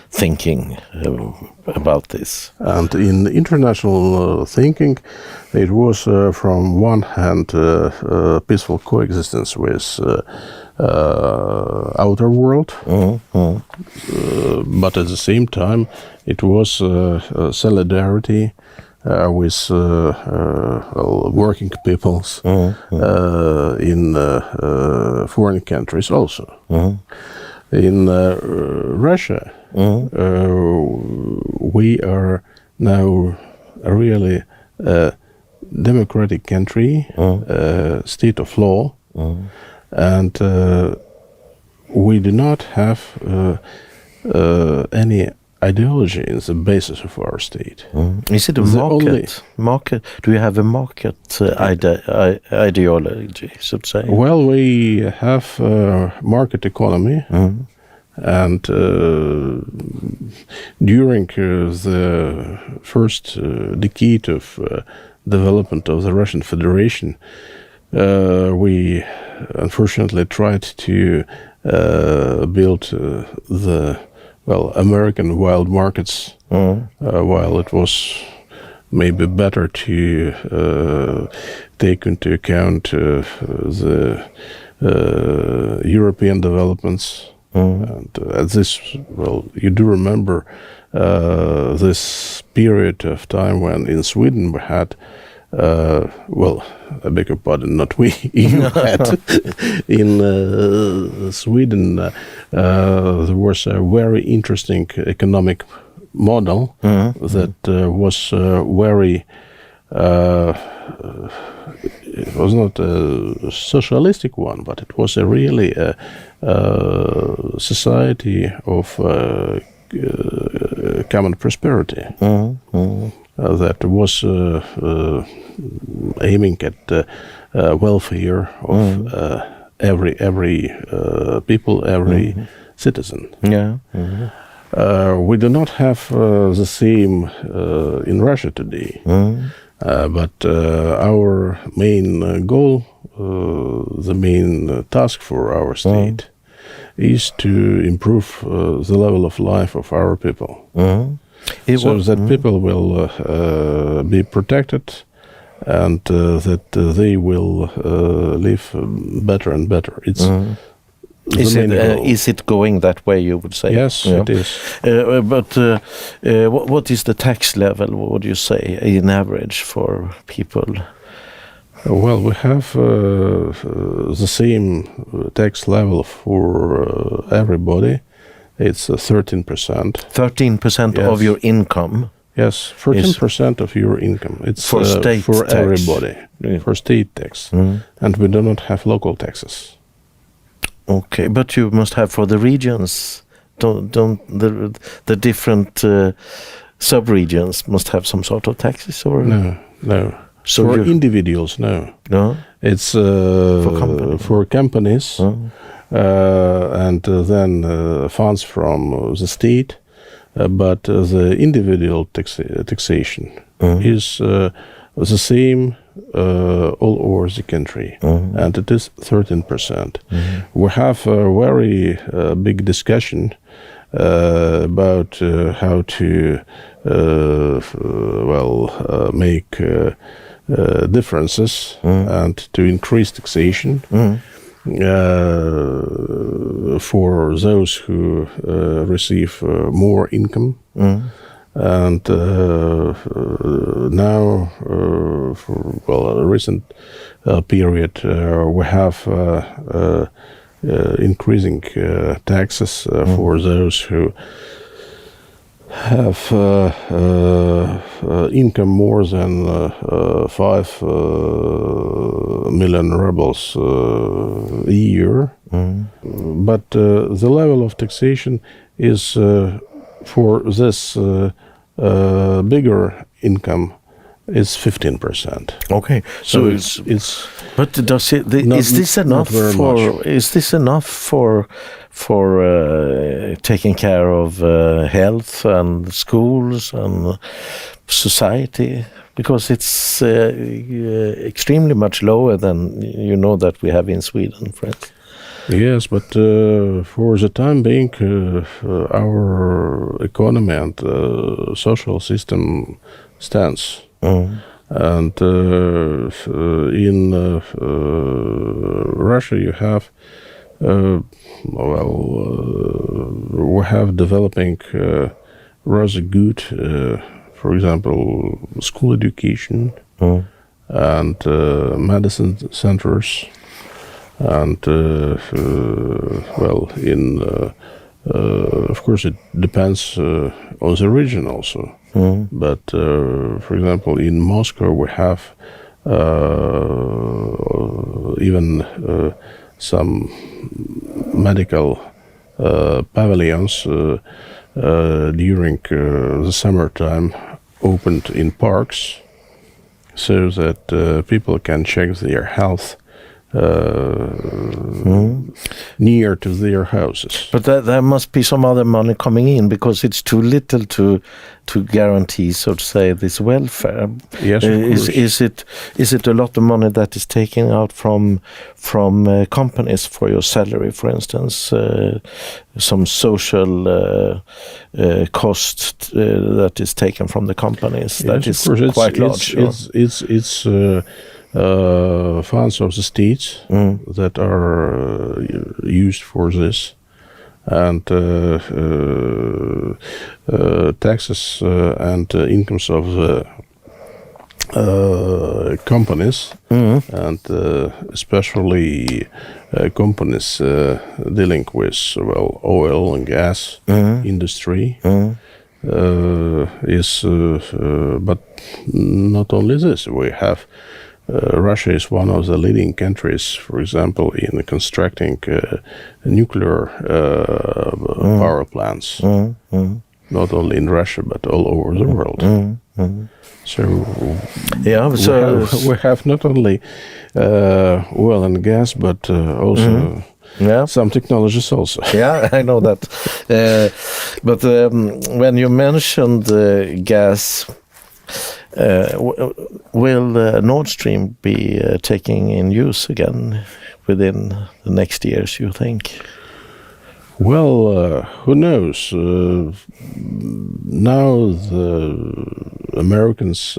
thinking about this. And in international thinking, it was from one hand peaceful coexistence with outer world, but at the same time it was solidarity with working peoples in foreign countries also. In Russia, we are now really a democratic country, state of law, and we do not have any ideology in the basis of our state. Is it a market? Do you have a market ideology, so to say? Well, we have market economy, and during the first decade of development of the Russian Federation, we unfortunately tried to build the American wild markets, while it was maybe better to take into account the European developments. And at this, you do remember this period of time when in Sweden we had, I beg your pardon, not we, you had. In Sweden, there was a very interesting economic model that was very, it was not a socialistic one, but it was a really society of common prosperity that was aiming at welfare of every people, every citizen. Yeah. We do not have the same in Russia today, but our main goal, the main task for our state, is to improve the level of life of our people, so that people will be protected and that they will live better and better. It's Is it going that way, you would say? Yes, it is. But what is the tax level, would you say, in average for people? Well, we have the same tax level for everybody. It's 13%. 13% Yes. of your income? Yes, 14% of your income. It's for state for tax. everybody, for state tax. And we do not have local taxes. Okay, but you must have for the regions. Don't the different sub-regions must have some sort of taxes, or No. So for individuals, no. It's for companies, and then funds from the state, but the individual taxation is the same all over the country, and it is 13%. We have a very big discussion about how to make differences and to increase taxation for those who receive more income. And now, for a recent period, we have increasing taxes for those who have income more than 5 million rubles a year. But the level of taxation is for this bigger income is 15%. Okay, so it's. But does it? Is this enough for? Much. Is this enough for taking care of health and schools and society? Because it's extremely much lower than that we have in Sweden, for instance. Yes, but for the time being, our economy and social system stands. And in Russia, you have we have developing rather good, for example, school education and medicine centers. And of course, it depends on the region also. But for example, in Moscow, we have even some medical pavilions during the summertime opened in parks, so that people can check their health near to their houses. But there must be some other money coming in, because it's too little to guarantee, so to say, this welfare. Yes, of course. Is it a lot of money that is taken out from companies for your salary, for instance? Some social cost that is taken from the companies? That is quite large. It's funds of the states that are used for this, and taxes and incomes of the companies, and especially companies dealing with oil and gas industry. Is but not only this, we have Russia is one of the leading countries, for example, in constructing nuclear power plants. not only in Russia but all over the world. So we have not only oil and gas, but also some technologies also. Yeah, I know that. But when you mentioned gas, will Nord Stream be taking in use again within the next years, you think? Well, who knows? Now the Americans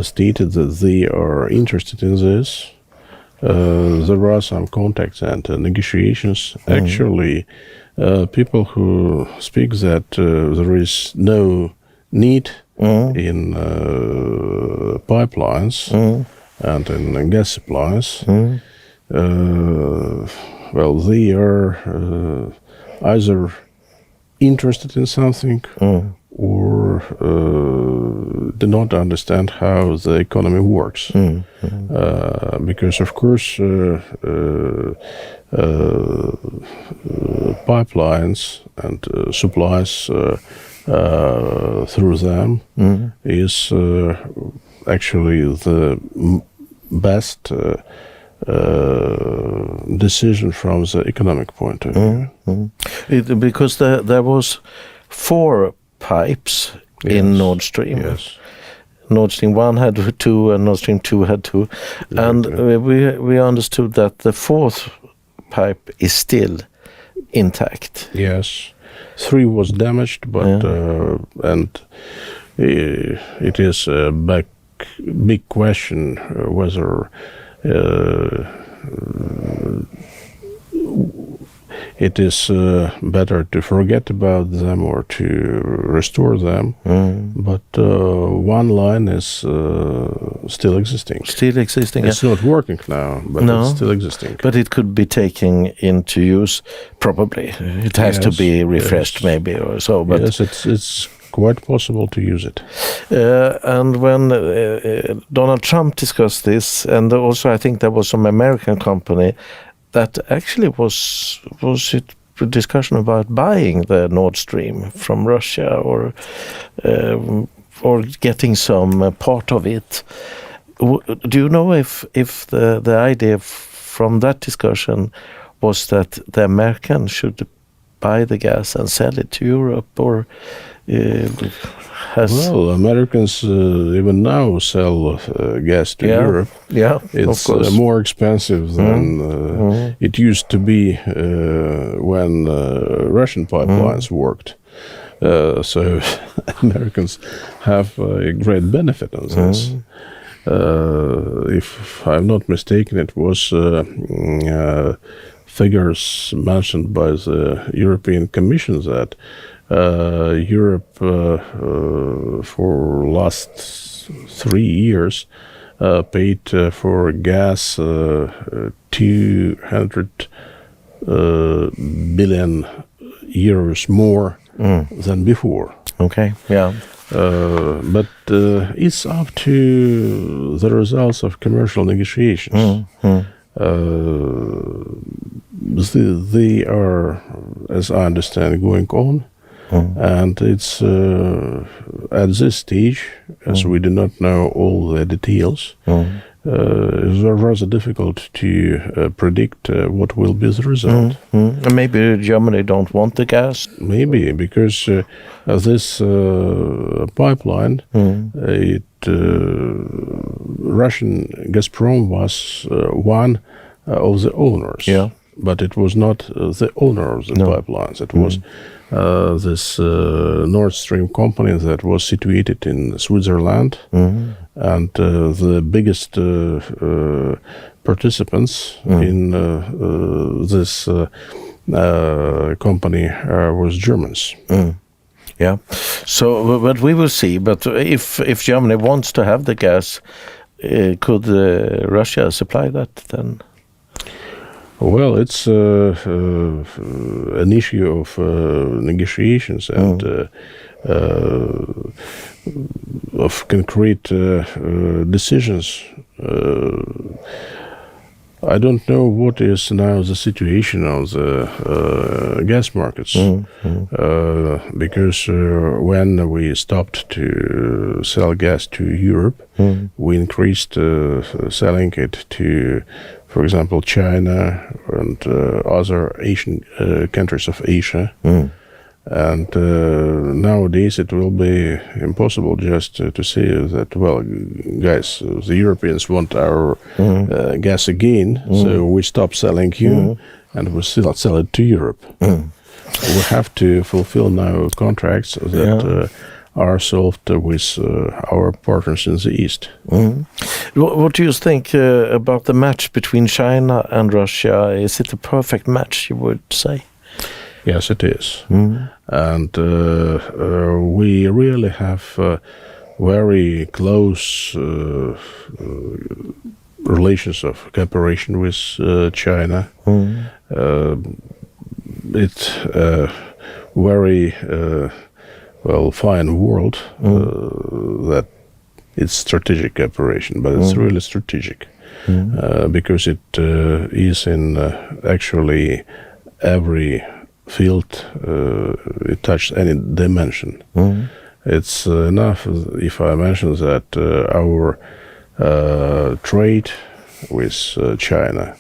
stated that they are interested in this. There are some contacts and negotiations. Actually, people who speak that there is no need in pipelines and in gas supplies, well, they are either interested in something or do not understand how the economy works. Because, of course, pipelines and supplies through them is actually the best decision from the economic point of view. Because there was 4 pipes in Nord Stream. Yes. Nord Stream 1 had 2 and Nord Stream 2 had 2. And we understood that the 4th pipe is still intact. Yes. 3 was damaged, but and it is a big question whether it is better to forget about them or to restore them. But one line is still existing. Still existing. It's not working now, but it's still existing. But it could be taken into use, probably. It has to be refreshed, maybe, or so. But yes, it's quite possible to use it. And when Donald Trump discussed this, and also I think there was some American company that actually was it a discussion about buying the Nord Stream from Russia or getting some part of it. Do you know if the idea from that discussion was that the Americans should buy the gas and sell it to Europe, or well, Americans even now sell gas to Europe. Yeah, it's of course. More expensive than it used to be when Russian pipelines worked. So Americans have a great benefit on this. If I'm not mistaken, it was figures mentioned by the European Commission that Europe for last 3 years paid for gas 200 billion euros more than before. Okay, yeah. But it's up to the results of commercial negotiations. They are, as I understand, going on. And it's at this stage, as we do not know all the details, it's rather difficult to predict what will be the result. And maybe Germany don't want the gas. Maybe because this pipeline, Russian Gazprom was one of the owners. Yeah. But it was not the owner of the pipelines. It was this Nord Stream company that was situated in Switzerland, and the biggest participants in this company was Germans. Yeah. So, but we will see. But if Germany wants to have the gas, could Russia supply that then? Well, it's an issue of negotiations and of concrete decisions. I don't know what is now the situation on the gas markets, because when we stopped to sell gas to Europe, we increased selling it to, for example, China and other Asian countries of Asia. And nowadays it will be impossible just to say that, well, guys, the Europeans want our gas again, so we stop selling you and we still sell it to Europe. We have to fulfill now contracts that are solved with our partners in the East. What do you think about the match between China and Russia? Is it a perfect match, you would say? Yes, it is. And we really have very close relations of cooperation with China. It's a very fine world that it's strategic cooperation, but it's really strategic because it is in actually every field it touches any dimension. It's enough if I mention that our trade with China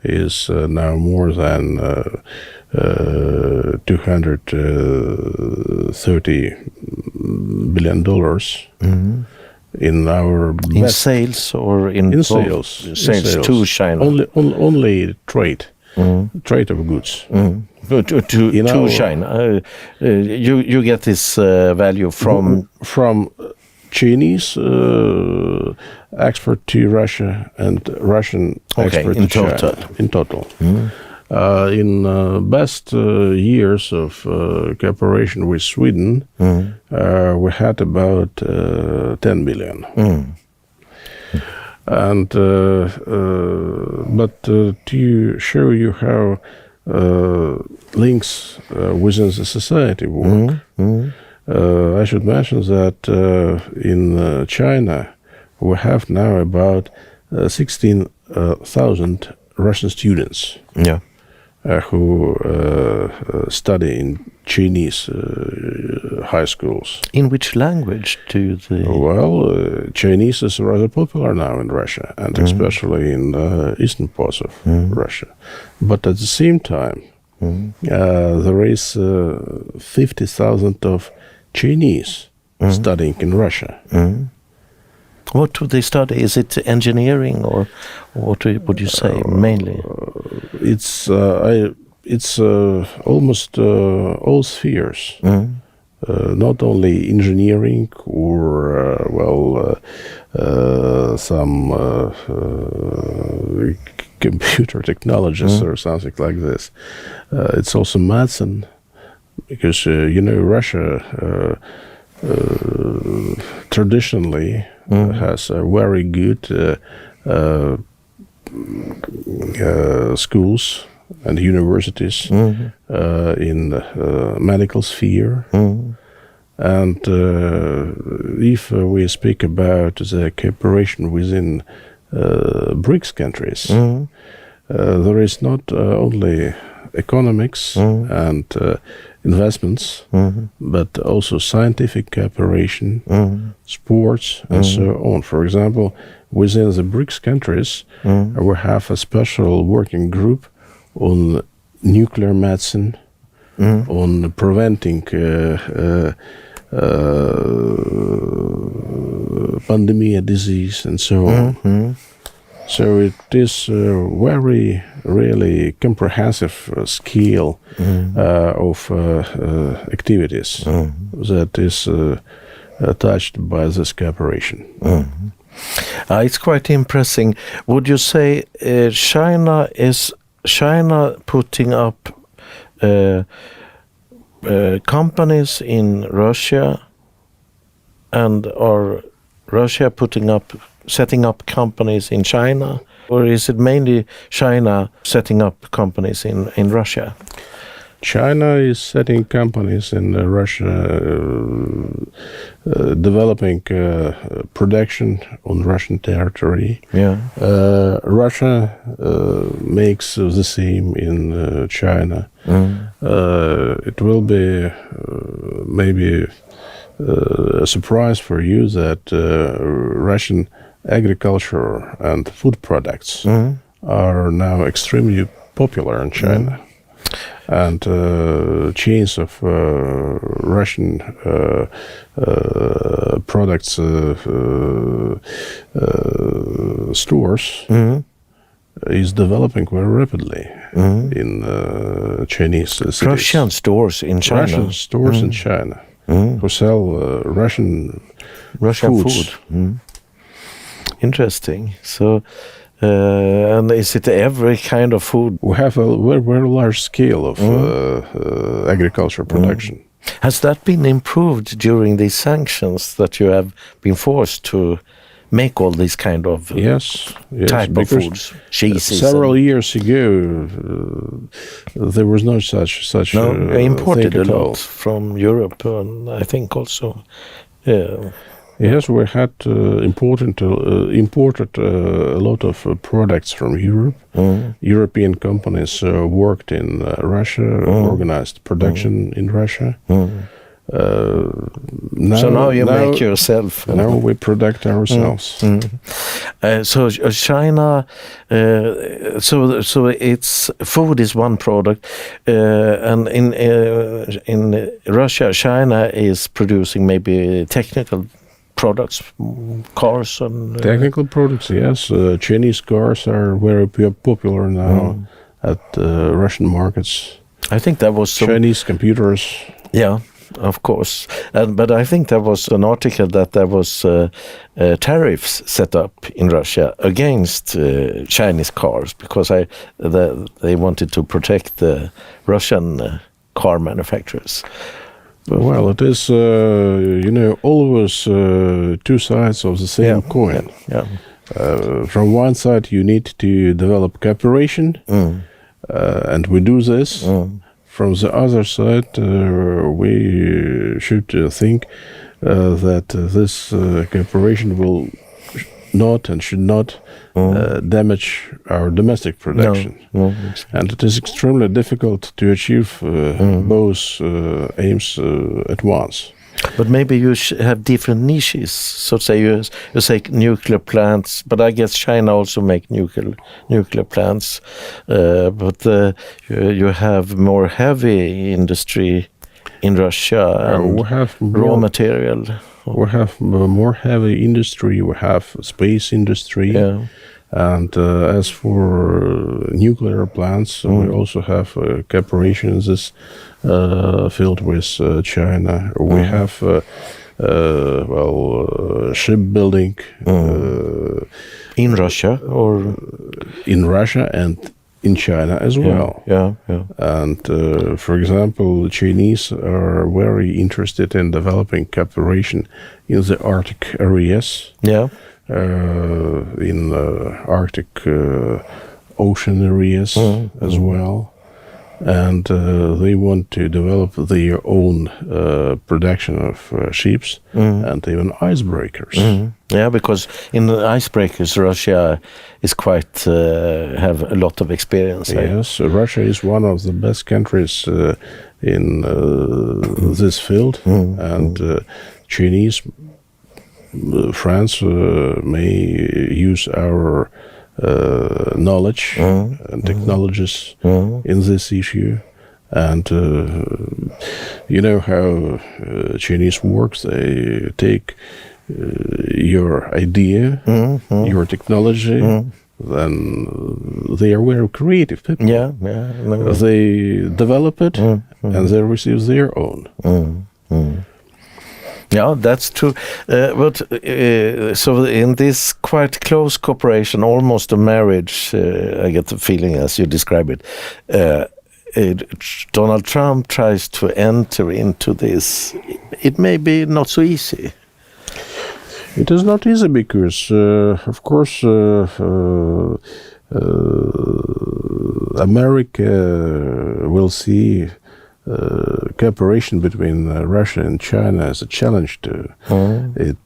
is now more than $230 billion in our sales or in sales to China. Only trade of goods. To China, you get this value from Chinese export to Russia and Russian export to China in total. In best years of cooperation with Sweden, we had about 10 billion. And but to show you how links within the society work, I should mention that in China we have now about 16,000 Russian students who study in Chinese high schools. In which language do they? Well, Chinese is rather popular now in Russia, and especially in eastern parts of Russia. But at the same time, there is 50,000 of Chinese studying in Russia. What do they study? Is it engineering, or what would you say mainly? It's almost all spheres, not only engineering or some computer technologists or something like this. It's also medicine, because Russia traditionally has a very good schools and universities in medical sphere. And if we speak about the cooperation within BRICS countries, there is not only economics and investments, but also scientific cooperation, sports, and so on. For example, within the BRICS countries, we have a special working group on nuclear medicine, on preventing pandemic disease, and so on. So it is a very, really comprehensive scale of activities that is touched by this cooperation. It's quite impressive. Would you say China putting up companies in Russia, and are Russia setting up companies in China, or is it mainly China setting up companies in Russia? China is setting companies in Russia developing production on Russian territory. Yeah. Russia makes the same in China. It will be maybe a surprise for you that Russian agriculture and food products are now extremely popular in China. And chains of Russian products stores is developing very rapidly in Chinese cities. Russian stores in China. Russian stores in China who sell Russian foods. Food. Interesting. So, and is it every kind of food? We have a very, very large scale of agriculture production. Has that been improved during these sanctions that you have been forced to make all these kind of type of foods? Cheeses. Several years ago, there was no such imported thing a at lot all. from Europe, and I think also. Yes, we had imported a lot of products from Europe. European companies worked in Russia, organized production in Russia. Now you make yourself. Now we product ourselves. So China, so it's food is one product, and in Russia, China is producing maybe technical products, cars and technical products. Yes, Chinese cars are very popular now at Russian markets. I think that was Chinese computers. Yeah, of course. But I think there was an article that there was tariffs set up in Russia against Chinese cars because they wanted to protect the Russian car manufacturers. Well, it is, always two sides of the same coin. Yeah. From one side, you need to develop cooperation, and we do this. From the other side, we should think that this cooperation will not and should not damage our domestic production. No, exactly. And it is extremely difficult to achieve both aims at once. But maybe you have different niches. So say you say nuclear plants, but I guess China also make nuclear plants. But you have more heavy industry in Russia and we have raw material. We have more heavy industry. We have space industry. Yeah. And as for nuclear plants, we also have cooperation in this field with China. We have shipbuilding in Russia or in Russia and in China as well. Yeah. And for example, the Chinese are very interested in developing cooperation in the Arctic areas. Yeah. In Arctic ocean areas as well, and they want to develop their own production of ships and even icebreakers. Yeah, because in the icebreakers, Russia is quite have a lot of experience. Yes, Russia is one of the best countries in this field, and Chinese. France may use our knowledge and technologies in this issue. And you know how Chinese works. They take your idea, your technology, then they are very creative people. Yeah. They develop it and they receive their own. Yeah, that's true. But so in this quite close cooperation, almost a marriage, I get the feeling as you describe it, Donald Trump tries to enter into this. It may be not so easy. It is not easy because, of course, America will see cooperation between Russia and China is a challenge to its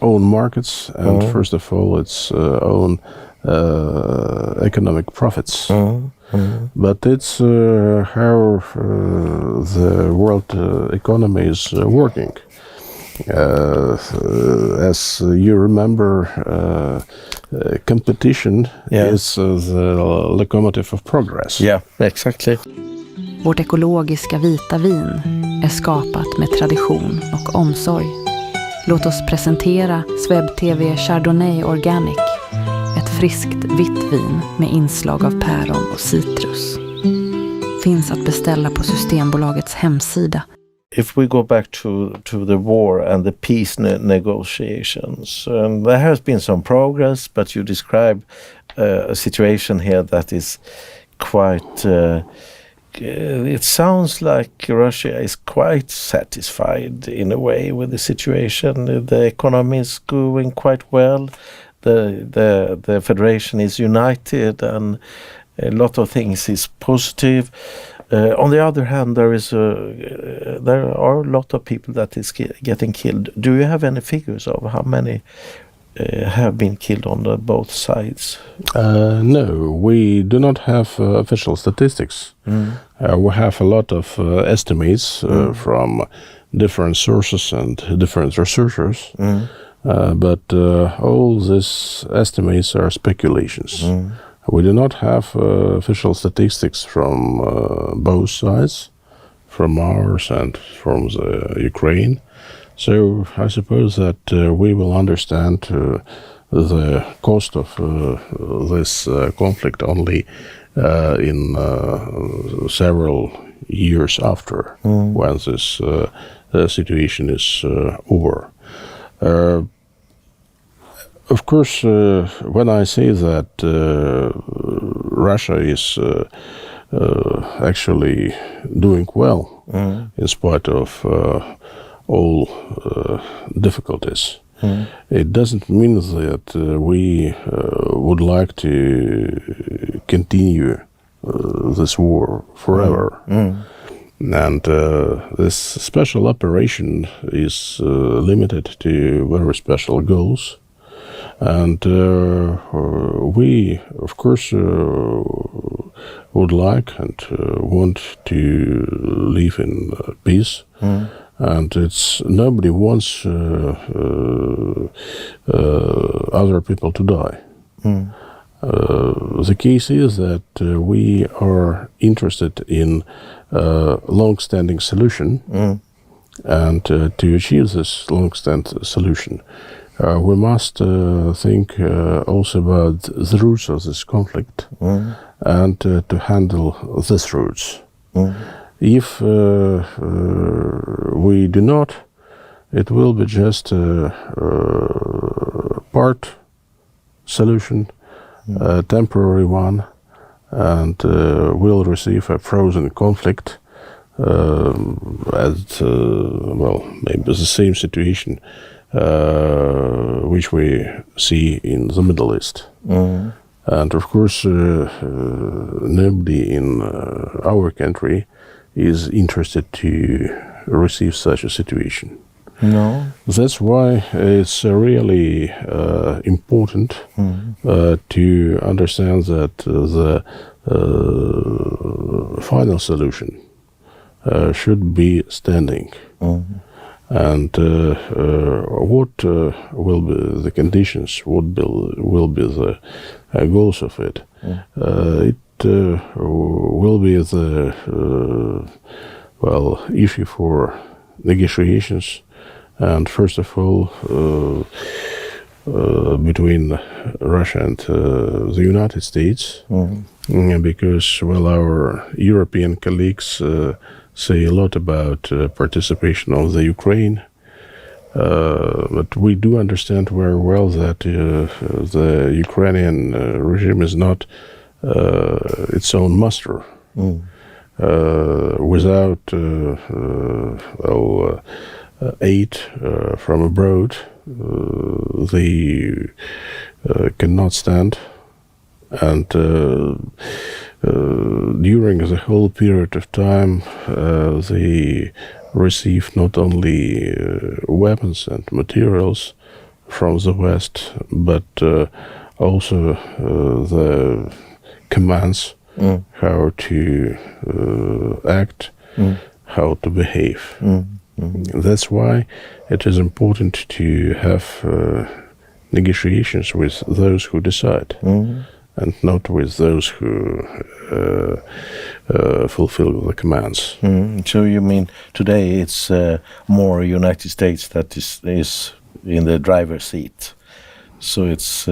own markets and first of all its own economic profits. But it's how the world economy is working. As you remember, competition is the locomotive of progress. Yeah, exactly. Vårt ekologiska vita vin är skapat med tradition och omsorg. Låt oss presentera SVEB-TV Chardonnay Organic, ett friskt vitt vin med inslag av päron och citrus. Finns att beställa på Systembolagets hemsida. If we go back to the war and the peace negotiations, there has been some progress, but you describe a situation here that is quite... it sounds like Russia is quite satisfied in a way with the situation. The economy is going quite well. The federation is united, and a lot of things is positive. On the other hand, there are a lot of people that is getting killed. Do you have any figures of how many have been killed on both sides? No, we do not have official statistics. We have a lot of estimates from different sources and different researchers, but all these estimates are speculations. We do not have official statistics from both sides, from ours and from the Ukraine. So I suppose that we will understand the cost of this conflict only in several years after, when this situation is over. Of course, when I say that Russia is actually doing well in spite of all difficulties, it doesn't mean that we would like to continue this war forever. And this special operation is limited to very special goals. And we, of course, would like and want to live in peace. And it's nobody wants other people to die. The case is that we are interested in a long-standing solution, and to achieve this long-standing solution, we must think also about the roots of this conflict and to handle these roots. If we do not, it will be just a part solution, a temporary one, and we'll receive a frozen conflict as, well, maybe the same situation which we see in the Middle East. And of course, nobody in our country is interested to receive such a situation. No. That's why it's really important to understand that the final solution should be standing. And what will be the conditions, what will be the goals of it? It will be the issue for negotiations, and first of all between Russia and the United States, because our European colleagues say a lot about participation of the Ukraine, but we do understand very well that the Ukrainian regime is not its own master. Without aid from abroad, they cannot stand, and during the whole period of time, they received not only weapons and materials from the West, but also the commands how to act, how to behave. That's why it is important to have negotiations with those who decide, and not with those who fulfill the commands. So you mean today it's more United States that is in the driver's seat? So it's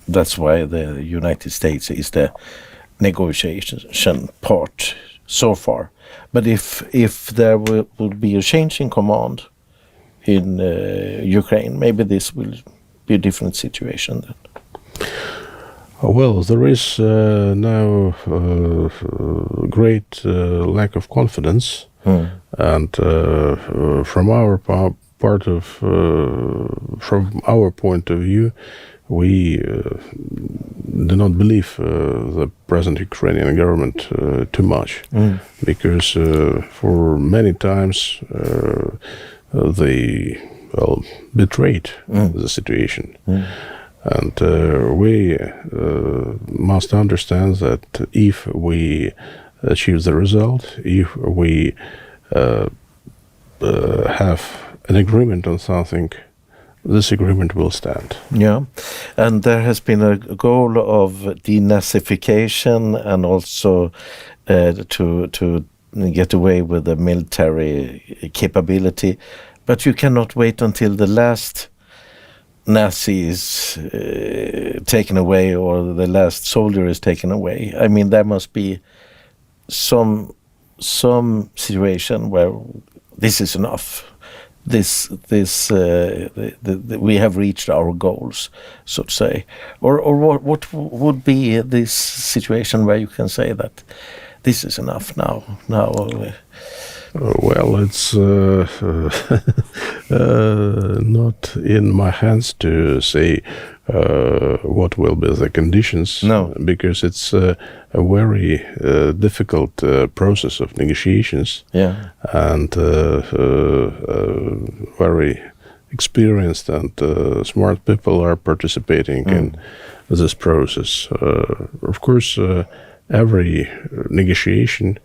that's why the United States is the negotiation part so far. But if there would be a change in command in Ukraine, maybe this will be a different situation then. Well, there is now great lack of confidence, and from our from our point of view, we do not believe the present Ukrainian government too much, because for many times they betrayed the situation. And we must understand that if we achieve the result, if we have an agreement on something, this agreement will stand. Yeah, and there has been a goal of denazification and also to get away with the military capability, but you cannot wait until the last Nazi is taken away or the last soldier is taken away. I mean, there must be some situation where this is enough. We have reached our goals, so to say. Or what would be this situation where you can say that this is enough now? Well, it's not in my hands to say what will be the conditions. No, because it's a very difficult process of negotiations. Yeah, and very experienced and smart people are participating in this process. Of course, every negotiation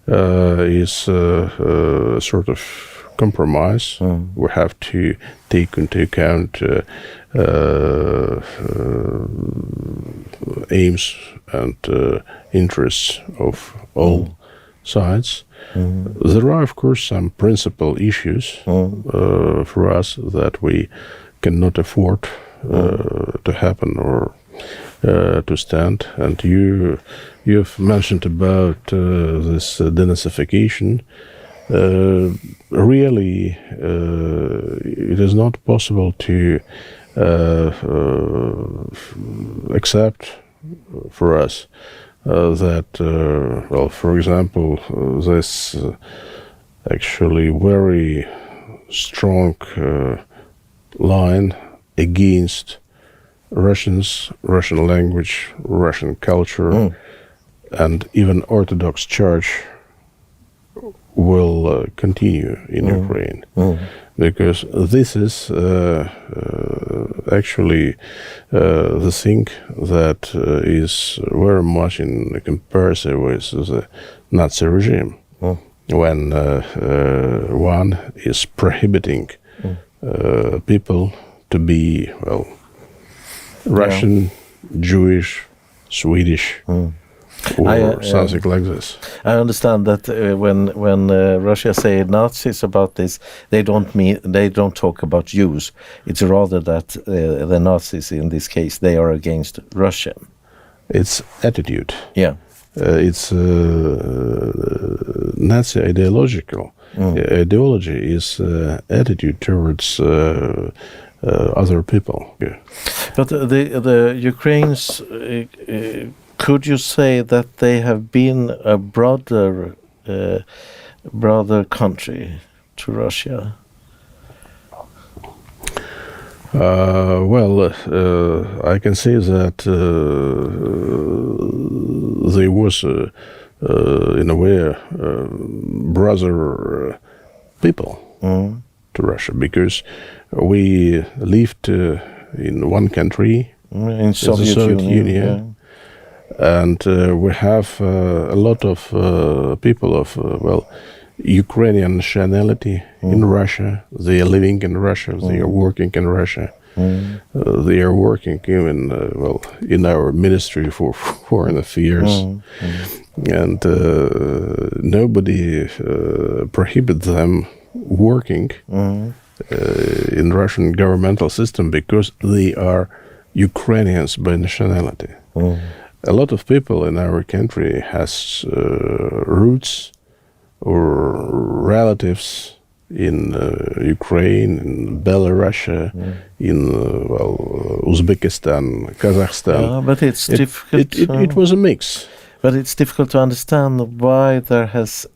is a sort of compromise. We have to take into account aims and interests of all sides. There are, of course, some principal issues for us that we cannot afford to happen or to stand. And you've mentioned about this denazification. Really, it is not possible to accept for us that, well, for example, this actually very strong line against Russians, Russian language, Russian culture, and even Orthodox Church will continue in Ukraine, because this is actually the thing that is very much in comparison with the Nazi regime, when one is prohibiting people to be, well, Russian, Jewish, Swedish, or something like this. I understand that when Russia say Nazis about this, they don't talk about Jews. It's rather that the Nazis in this case, they are against Russia. It's attitude. Yeah. It's Nazi ideological. Ideology is attitude towards other people. Yeah. But the Ukrainians, could you say that they have been a brother country to Russia? Well, I can say that they was in a way brother people to Russia, because we lived in one country, in the Soviet Union. And we have a lot of people of Ukrainian nationality in Russia. They are living in Russia. They are working in Russia. They are working even in our Ministry for Foreign Affairs, and nobody prohibits them working in Russian governmental system because they are Ukrainians by nationality. A lot of people in our country has roots or relatives in Ukraine, in Belarus, in Uzbekistan, Kazakhstan. But it's difficult. It was a mix. But it's difficult to understand why there has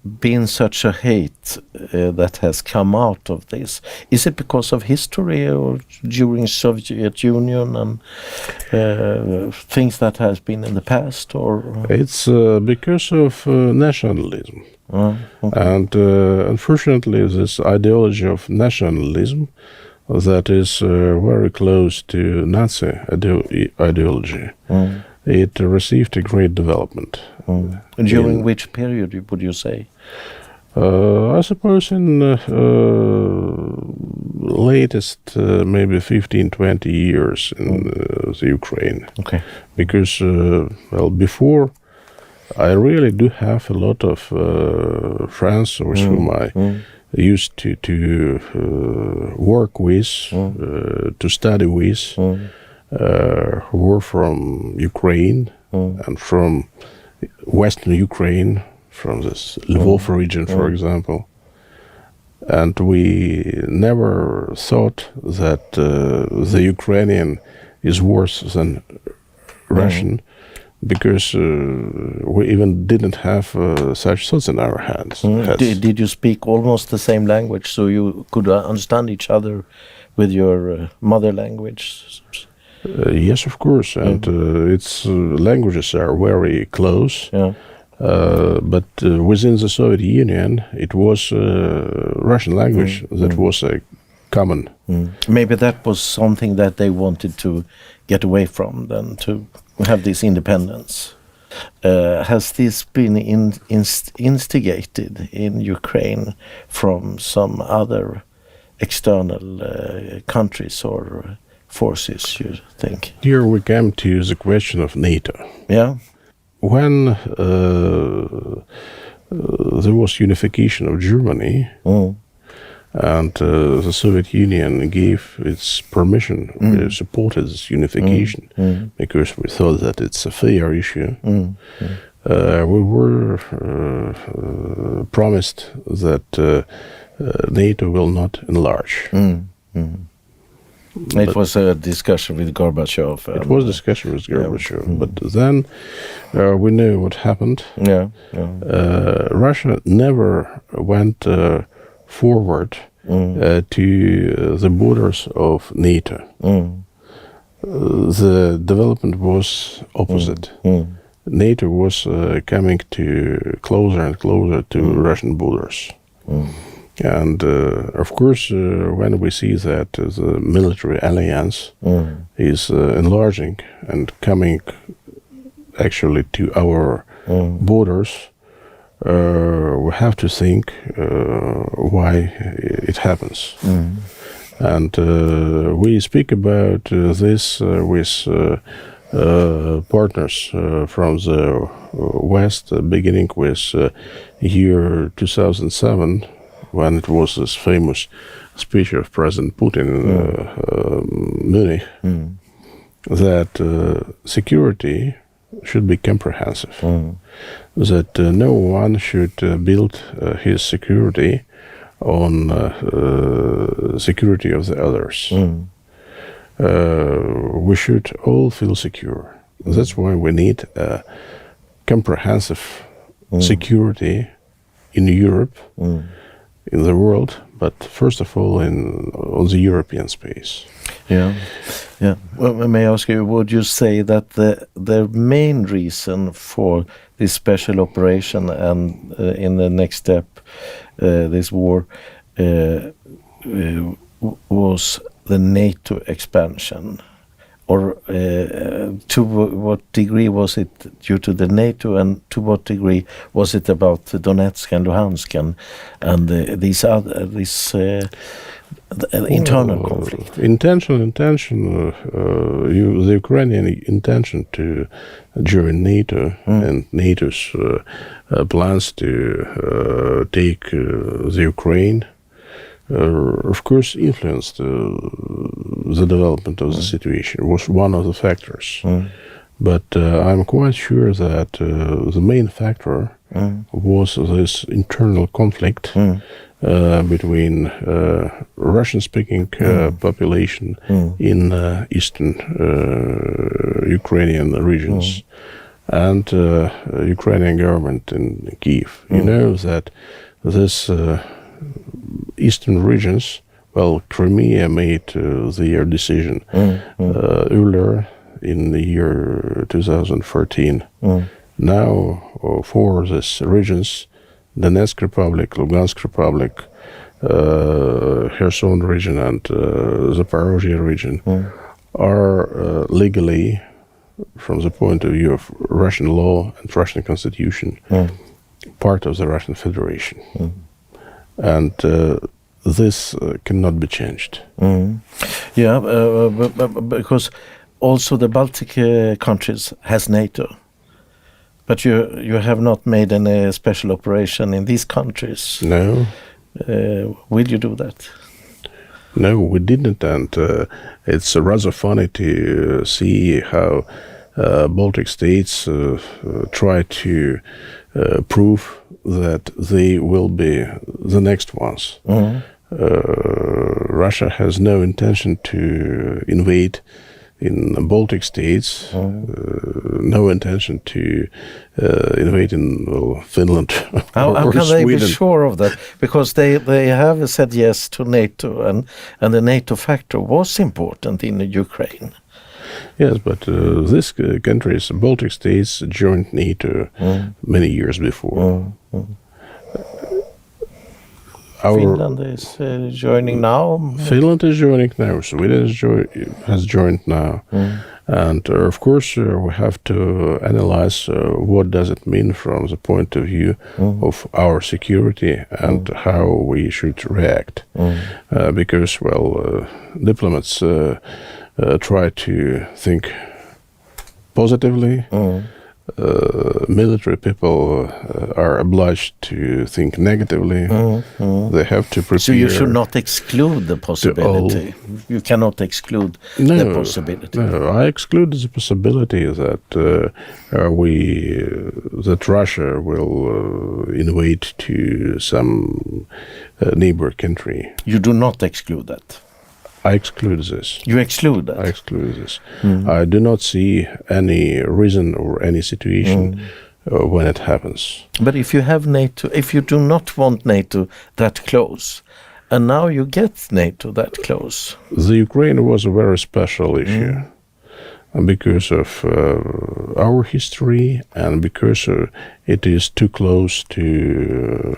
been such a hate that has come out of this. Is it because of history or during Soviet Union and things that has been in the past, or it's because of nationalism. And unfortunately, this ideology of nationalism that is very close to Nazi ideology, it received a great development. During which period would you say? I suppose in latest maybe 15-20 years in the Ukraine. Okay. Because before, I really do have a lot of friends with whom I used to work with, to study with, who were from Ukraine and from Western Ukraine, from this Lvov region, for example. And we never thought that the Ukrainian is worse than Russian, because we even didn't have such thoughts in our heads. Did you speak almost the same language, so you could understand each other with your mother language? Yes, of course, and its languages are very close. But within the Soviet Union, it was Russian language that was common. Maybe that was something that they wanted to get away from, then, to have this independence. Has this been instigated in Ukraine from some other external countries or forces, you think? Here we come to the question of NATO. Yeah. When there was unification of Germany, and the Soviet Union gave its permission, supported this unification, because we thought that it's a fair issue. We were promised that NATO will not enlarge. It was a discussion with Gorbachev. It was a discussion with Gorbachev, but then we knew what happened. Russia never went forward to the borders of NATO. The development was opposite. NATO was coming to closer and closer to Russian borders. And of course, when we see that the military alliance is enlarging and coming actually to our borders, we have to think why it happens. And we speak about this with partners from the West, beginning with year 2007, when it was this famous speech of President Putin in Munich, that security should be comprehensive, that no one should build his security on security of the others. We should all feel secure. That's why we need a comprehensive security in Europe, in the world, but first of all on the European space. Yeah. Well, may I ask you, would you say that the main reason for this special operation and in the next step, this war, was the NATO expansion? Or to what degree was it due to the NATO, and to what degree was it about Donetsk and Luhansk and these internal conflict? The Ukrainian intention to join NATO and NATO's plans to take the Ukraine, of course, influenced the development of the situation, was one of the factors. But I'm quite sure that the main factor was this internal conflict between Russian-speaking population in eastern Ukrainian regions and Ukrainian government in Kiev. You know that this eastern regions, well, Crimea made their decision earlier in the year 2014. Now, for these regions, Donetsk Republic, Lugansk Republic, Kherson region and Zaporozhye region are legally, from the point of view of Russian law and Russian constitution, part of the Russian Federation. And this cannot be changed. Yeah, but because also the Baltic countries has NATO. But you have not made any special operation in these countries. No. Will you do that? No, we didn't, and it's rather funny to see how Baltic states try to prove that they will be the next ones. Russia has no intention to invade in the Baltic states, no intention to invade in Finland How or can they Sweden. be sure of that? Because they have said yes to NATO, and the NATO factor was important in Ukraine. Yes, but these countries, Baltic states, joined NATO many years before. Finland is joining now. Finland is joining now. Sweden has joined now. And of course, we have to analyze what does it mean from the point of view of our security and how we should react. Because, well, diplomats try to think positively. Military people are obliged to think negatively. They have to prepare. So you should not exclude the possibility. You cannot exclude the possibility. No, I exclude the possibility that that Russia will invade to some neighbor country. You do not exclude that. I exclude this. You exclude that? I exclude this. I do not see any reason or any situation when it happens. But if you have NATO, if you do not want NATO that close, and now you get NATO that close. The Ukraine was a very special issue because of our history and because it is too close to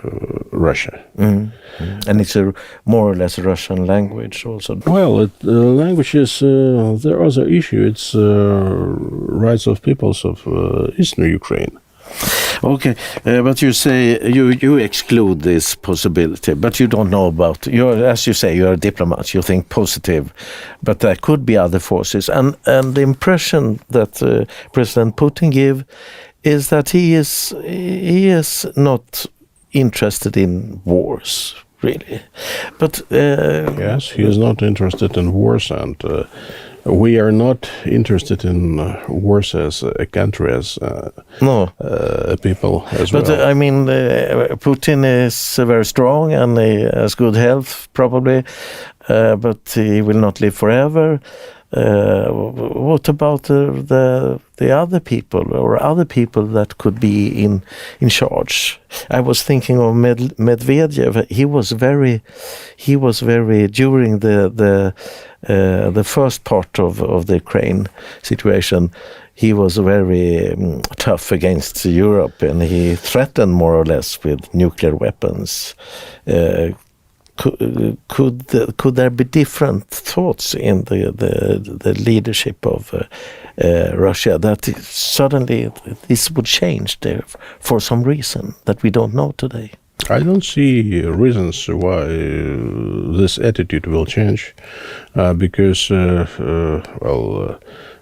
Russia. And it's a more or less Russian language also. Well, language is the other issue. It's rights of peoples of Eastern Ukraine. Okay, but you say you exclude this possibility, but you don't know about. As you say, you're a diplomat. You think positive, but there could be other forces. And the impression that President Putin gives is that he is not interested in wars, really. But yes, he is not interested in wars, and we are not interested in wars as a country, as people as well. But I mean, Putin is very strong and he has good health, probably, but he will not live forever. What about the other people or other people that could be in charge? I was thinking of Medvedev. He was very during the first part of the Ukraine situation. He was very tough against Europe, and he threatened more or less with nuclear weapons. Could there be different thoughts in the leadership of Russia that suddenly this would change there for some reason that we don't know today? I don't see reasons why this attitude will change, because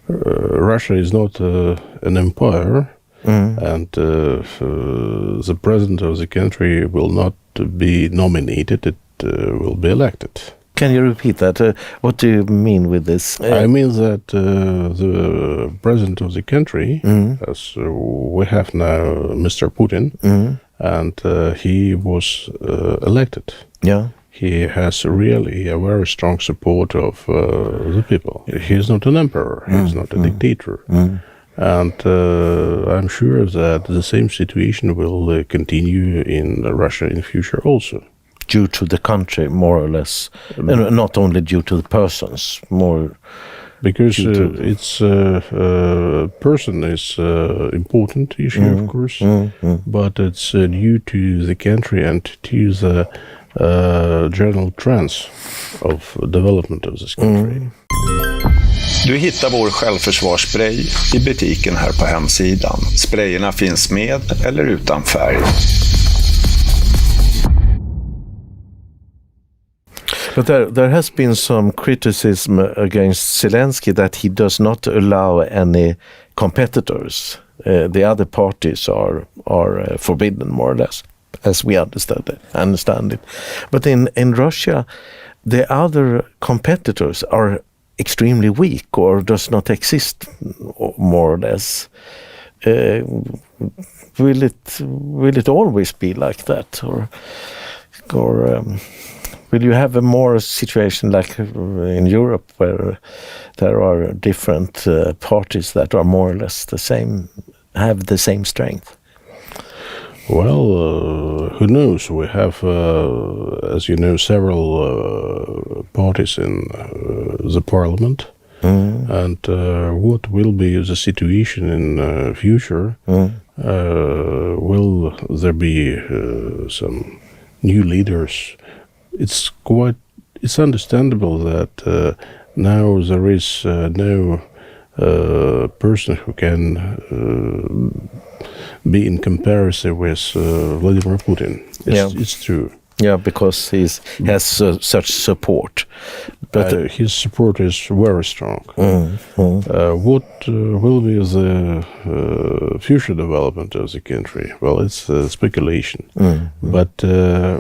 Russia is not an empire, and the president of the country will not be nominated. It will be elected. Can you repeat that? What do you mean with this? I mean that the president of the country, as we have now Mr. Putin, and he was elected. Yeah. He has really a very strong support of the people. He is not an emperor. He is not a dictator. And I'm sure that the same situation will continue in Russia in the future also. Due to the country, more or less, not only due to the persons, more because it's person is important issue, of course, but it's due to the country and to the general trends of development of this country. Du hittar vår självförsvarsspray i butiken här på hemsidan. Sprayerna finns med eller utan färg. But there has been some criticism against Zelensky that he does not allow any competitors. The other parties are forbidden, more or less, as we understand it. But in Russia, the other competitors are extremely weak or does not exist, more or less. Will it always be like that, or will you have a more situation like in Europe where there are different parties that are more or less the same, have the same strength? Well, who knows? We have, as you know, several parties in the parliament. And what will be the situation in future? Will there be some new leaders? It's understandable that now there is no person who can be in comparison with Vladimir Putin. It's true. Yeah, because he has such support. But his support is very strong. What will be the future development of the country? Well, it's speculation. But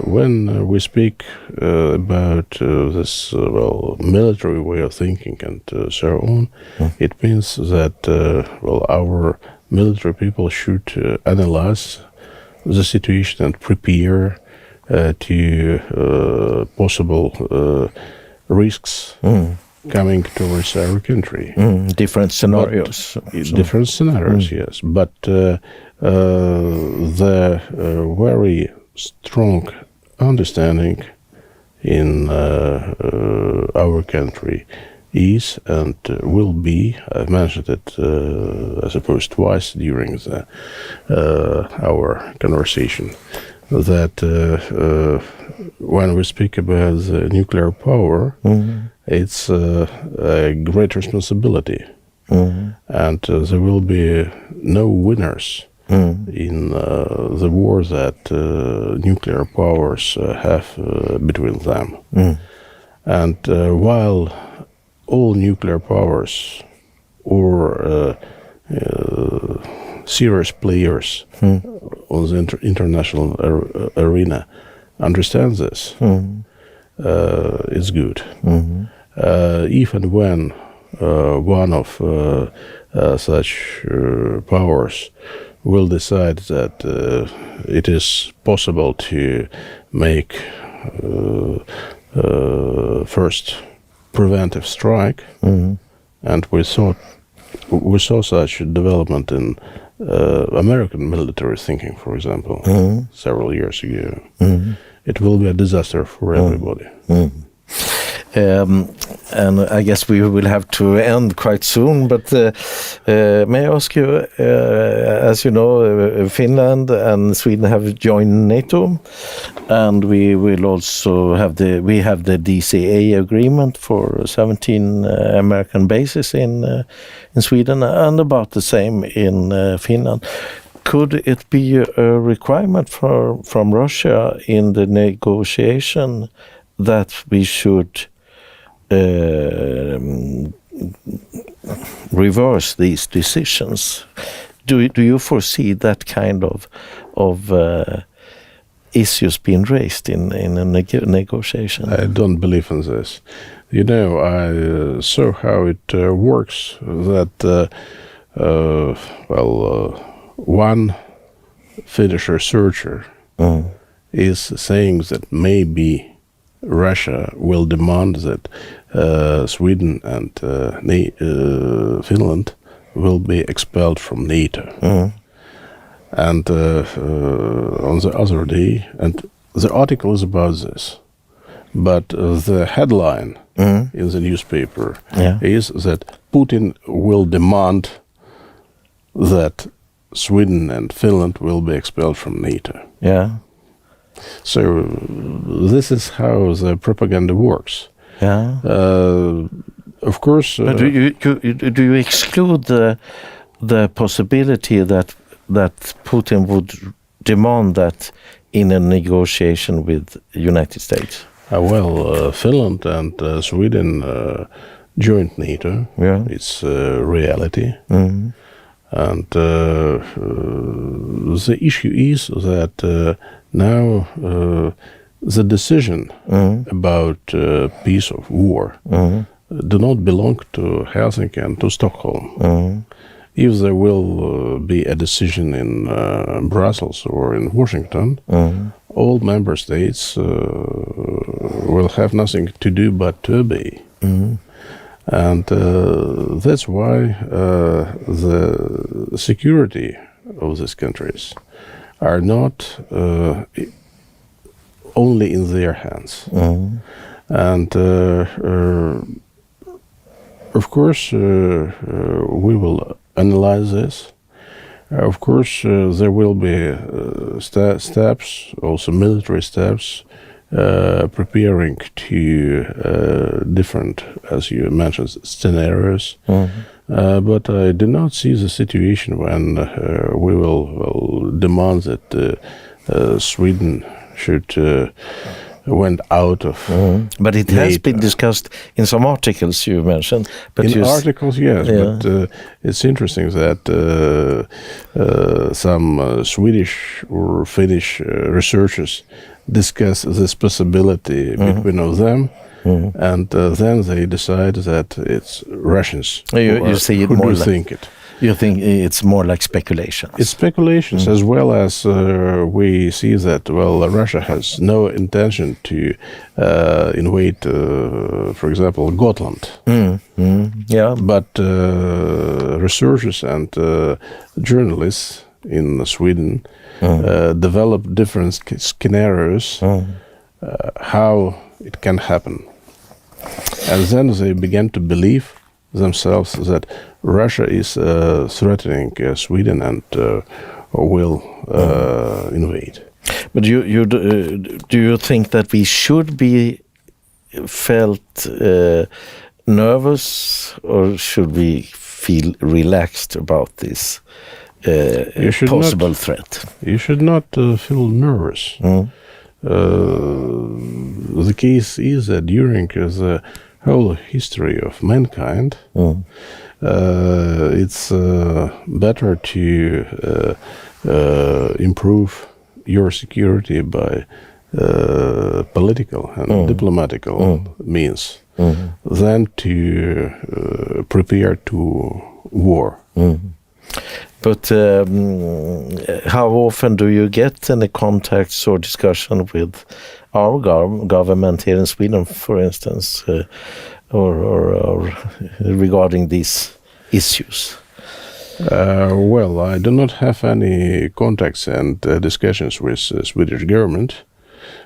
when we speak about this military way of thinking and so on, it means that our military people should analyze the situation and prepare to possible risks coming towards our country. Different scenarios. Different scenarios, yes. But the very strong understanding in our country is and will be, I've mentioned it, I suppose, twice during our conversation, that when we speak about the nuclear power, it's a great responsibility, and there will be no winners in the war that nuclear powers have between them. And while all nuclear powers or serious players on the international arena understand this, it's good. If and when one of such powers will decide that it is possible to make first preventive strike, and we saw such development in American military thinking, for example, several years ago. It will be a disaster for everybody. And I guess we will have to end quite soon, but may I ask you, as you know, Finland and Sweden have joined NATO, and we will also have the DCA agreement for 17 American bases in Sweden, and about the same in Finland. Could it be a requirement from Russia in the negotiation that we should reverse these decisions? Do you foresee that kind of issues being raised in a negotiation? I don't believe in this. You know, I saw how it works. That one Finnish researcher is saying that maybe Russia will demand that Sweden and Finland will be expelled from NATO. And on the other day, and the article is about this, but the headline in the newspaper is that Putin will demand that Sweden and Finland will be expelled from NATO. Yeah. So this is how the propaganda works. Yeah. Of course. But do you exclude the possibility that Putin would demand that in a negotiation with United States? Finland and Sweden joined NATO. Yeah. It's a reality. And the issue is that now the decision about peace of war do not belong to Helsinki and to Stockholm. If there will be a decision in Brussels or in Washington, all member states will have nothing to do but to obey. And that's why the security of these countries are not only in their hands. And of course, we will analyze this. Of course, there will be steps, also military steps, preparing to different, as you mentioned, scenarios. But I do not see the situation when we will demand that Sweden should went out of But it NATO. has been discussed in some articles you mentioned. But in articles, yes. Yeah. But it's interesting that some Swedish or Finnish researchers discuss this possibility between of them, and then they decide that it's Russians. You see it who more do like think it. You think it's more like speculations? It's speculations, as well as we see that, Russia has no intention to invade, for example, Gotland. Yeah. But researchers and journalists in Sweden develop different scenarios how it can happen. And then they began to believe themselves that Russia is threatening Sweden and will invade. But do you think that we should be felt nervous, or should we feel relaxed about this possible threat? You should not feel nervous. The case is that during the whole history of mankind, it's better to improve your security by political and diplomatical means than to prepare to war. But how often do you get any contacts or discussion with our government here in Sweden, for instance, or regarding these issues? Well, I do not have any contacts and discussions with Swedish government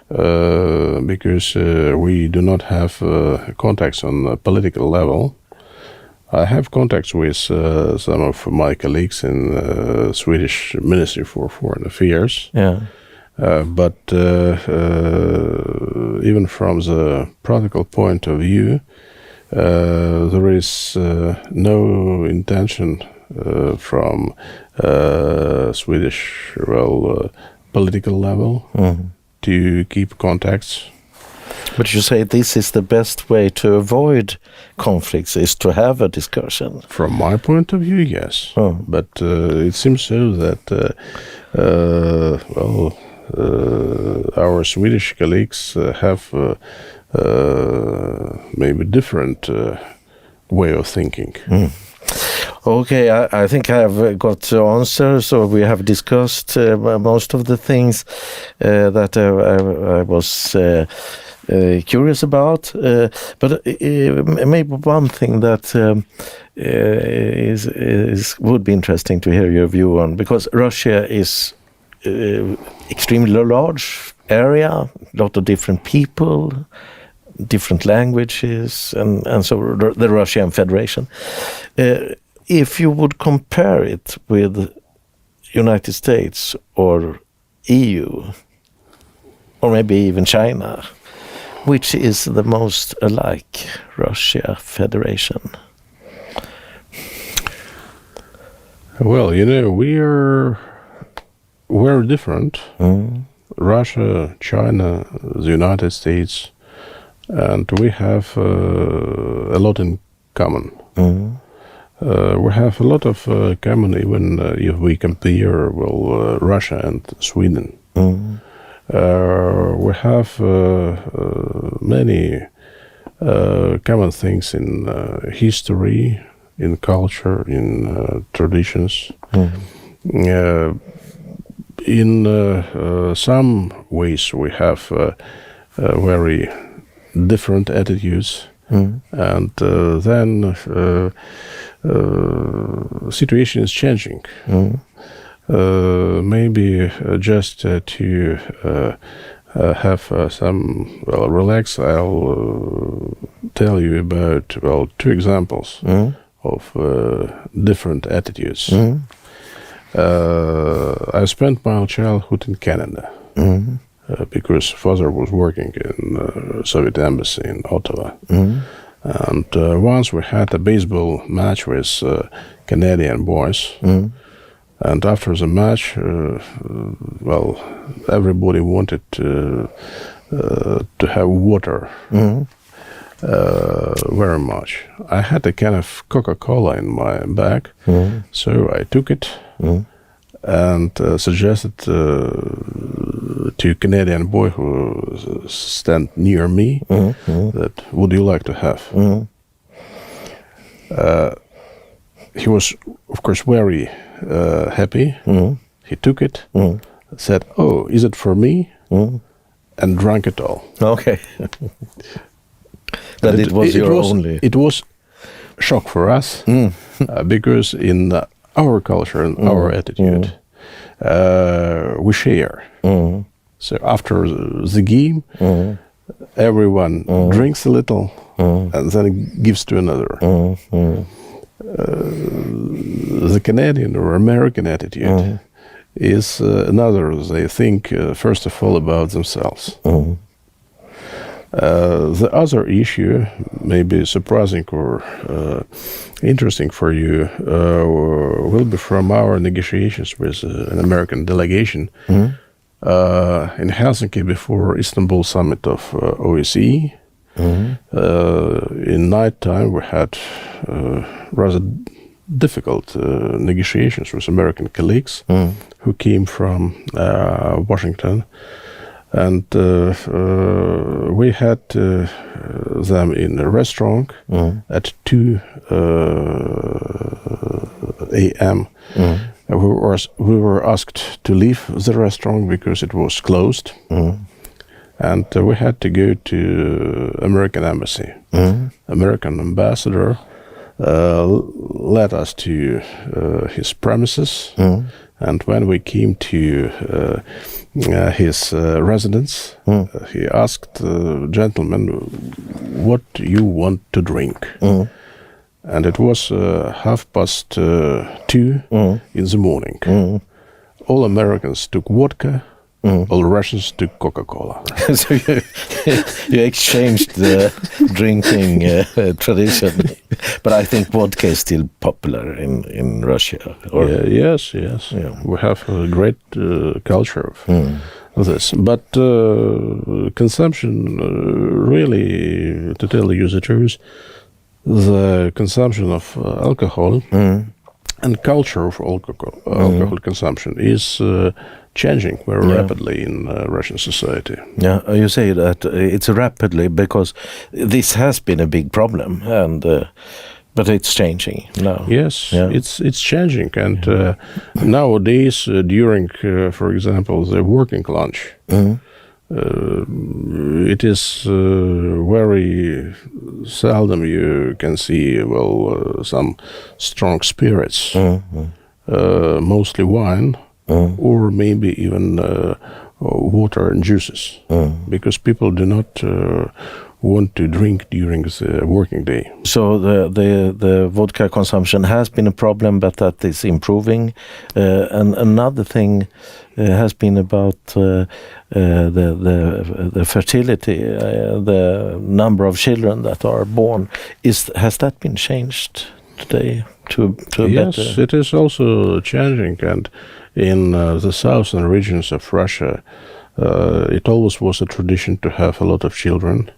because we do not have contacts on a political level. I have contacts with some of my colleagues in Swedish Ministry for Foreign Affairs. Yeah. But even from the practical point of view, there is no intention from Swedish political level to keep contacts. But you say this is the best way to avoid conflicts, is to have a discussion. From my point of view, yes. But it seems so that our Swedish colleagues have maybe different way of thinking. Okay, I think I have got the answer. So we have discussed most of the things that I was curious about. But maybe one thing that would be interesting to hear your view on, because Russia is extremely large area, a lot of different people, different languages, and so the Russian Federation. If you would compare it with United States or EU, or maybe even China, which is the most alike Russia Federation? Well, we're different. Russia, China, the United States, and we have a lot in common. We have a lot of common even if we compare Russia and Sweden. We have many common things in history, in culture, in traditions. In some ways we have very different attitudes, and then situation is changing. Maybe just to have some relax, I'll tell you about two examples of different attitudes. I spent my childhood in Canada because father was working in Soviet embassy in Ottawa. And once we had a baseball match with Canadian boys. And after the match, everybody wanted to have water very much. I had a can of Coca-Cola in my bag, so I took it and suggested to a Canadian boy who stand near me that, would you like to have? He was, of course, very happy. He took it, said, "Oh, is it for me?" And drank it all. Okay. That it was your only. It was shock for us because in our culture and our attitude, we share. So after the game, everyone drinks a little and then gives to another. The Canadian or American attitude is another. They think first of all about themselves. The other issue, maybe surprising or interesting for you, will be from our negotiations with an American delegation in Helsinki before Istanbul summit of OSCE. In night time, we had rather difficult negotiations with American colleagues who came from Washington. And we had them in a restaurant at 2 a.m. We were asked to leave the restaurant because it was closed. And we had to go to American embassy. American ambassador led us to his premises. And when we came to his residence, he asked the gentleman, what do you want to drink? And it was 2:30 in the morning. All Americans took vodka, all Russians took Coca-Cola. So you exchanged the drinking tradition. But I think vodka is still popular in Russia. Or? Yes. Yeah. We have a great culture of this. But consumption, really, to tell you the truth, the consumption of alcohol and culture of alcohol consumption is changing very rapidly in Russian society. Yeah, you say that it's rapidly because this has been a big problem, and but it's changing now. Yes, it's changing, and nowadays during, for example, the working lunch, it is very seldom you can see some strong spirits, mostly wine. Or maybe even water and juices, because people do not want to drink during the working day. So the vodka consumption has been a problem, but that is improving. And another thing has been about the fertility, the number of children that are born. Has that been changed today to a yes, better? It is also changing, and in the southern regions of Russia, it always was a tradition to have a lot of children.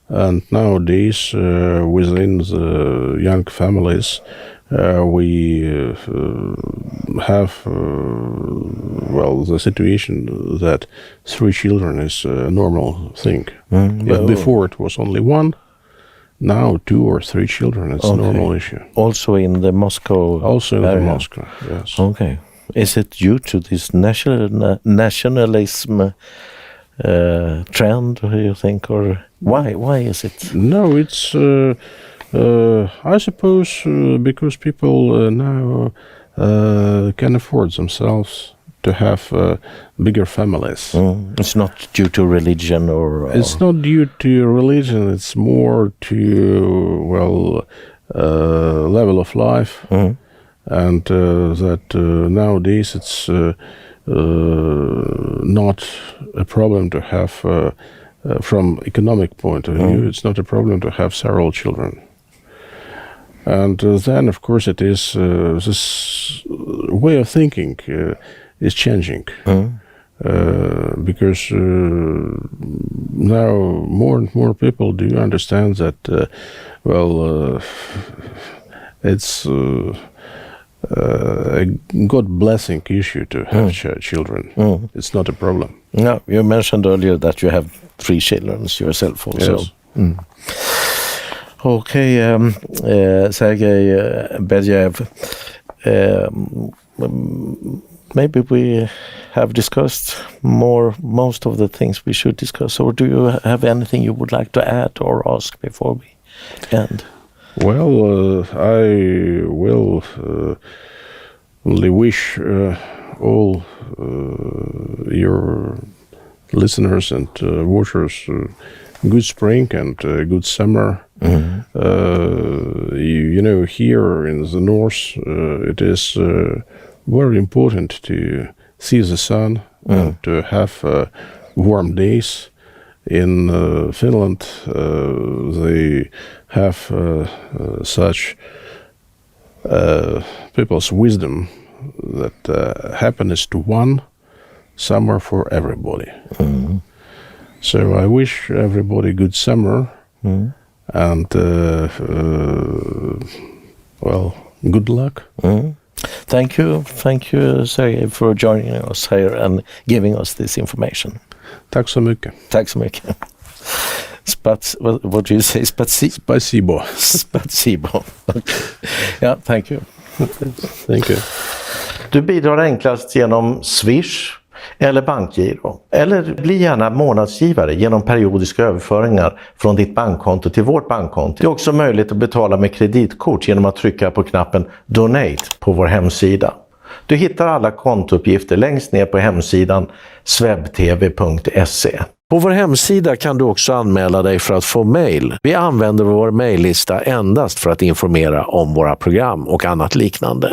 And nowadays, within the young families, we have the situation that 3 children is a normal thing. But before it was only 1. Now 2 or 3 children, it's a normal issue. Also in the Moscow Also in area. the Moscow, yes. Okay. Is it due to this nationalism trend, do you think, or why is it? No, it's I suppose because people now can afford themselves to have bigger families. It's not due to religion or... It's not due to religion, it's more to, level of life. And that nowadays it's not a problem to have, from economic point of view, it's not a problem to have several children. And then, of course, it is this way of thinking is changing. Because now more and more people do understand that, it's a God blessing issue to have children. It's not a problem. No, you mentioned earlier that you have 3 children yourself also. Yes. Okay, Sergej Beljajev, maybe we have discussed most of the things we should discuss, or do you have anything you would like to add or ask before we end? Well, I will only wish all your listeners and watchers good spring and good summer. Here in the north, it is very important to see the sun and to have warm days. In Finland, they have such people's wisdom that happiness to one, summer for everybody. So I wish everybody good summer and good luck. Thank you, Sergej, for joining us here and giving us this information. Tack så mycket. Tack så mycket. What do you say? Спасибо. Spasibo. Okay. Yeah, thank you. Thank you. Du bidrar enklast genom Swish eller bankgiro. Eller bli gärna månadsgivare genom periodiska överföringar från ditt bankkonto till vårt bankkonto. Det är också möjligt att betala med kreditkort genom att trycka på knappen Donate på vår hemsida. Du hittar alla kontouppgifter längst ner på hemsidan swebtv.se. På vår hemsida kan du också anmäla dig för att få mejl. Vi använder vår mejllista endast för att informera om våra program och annat liknande.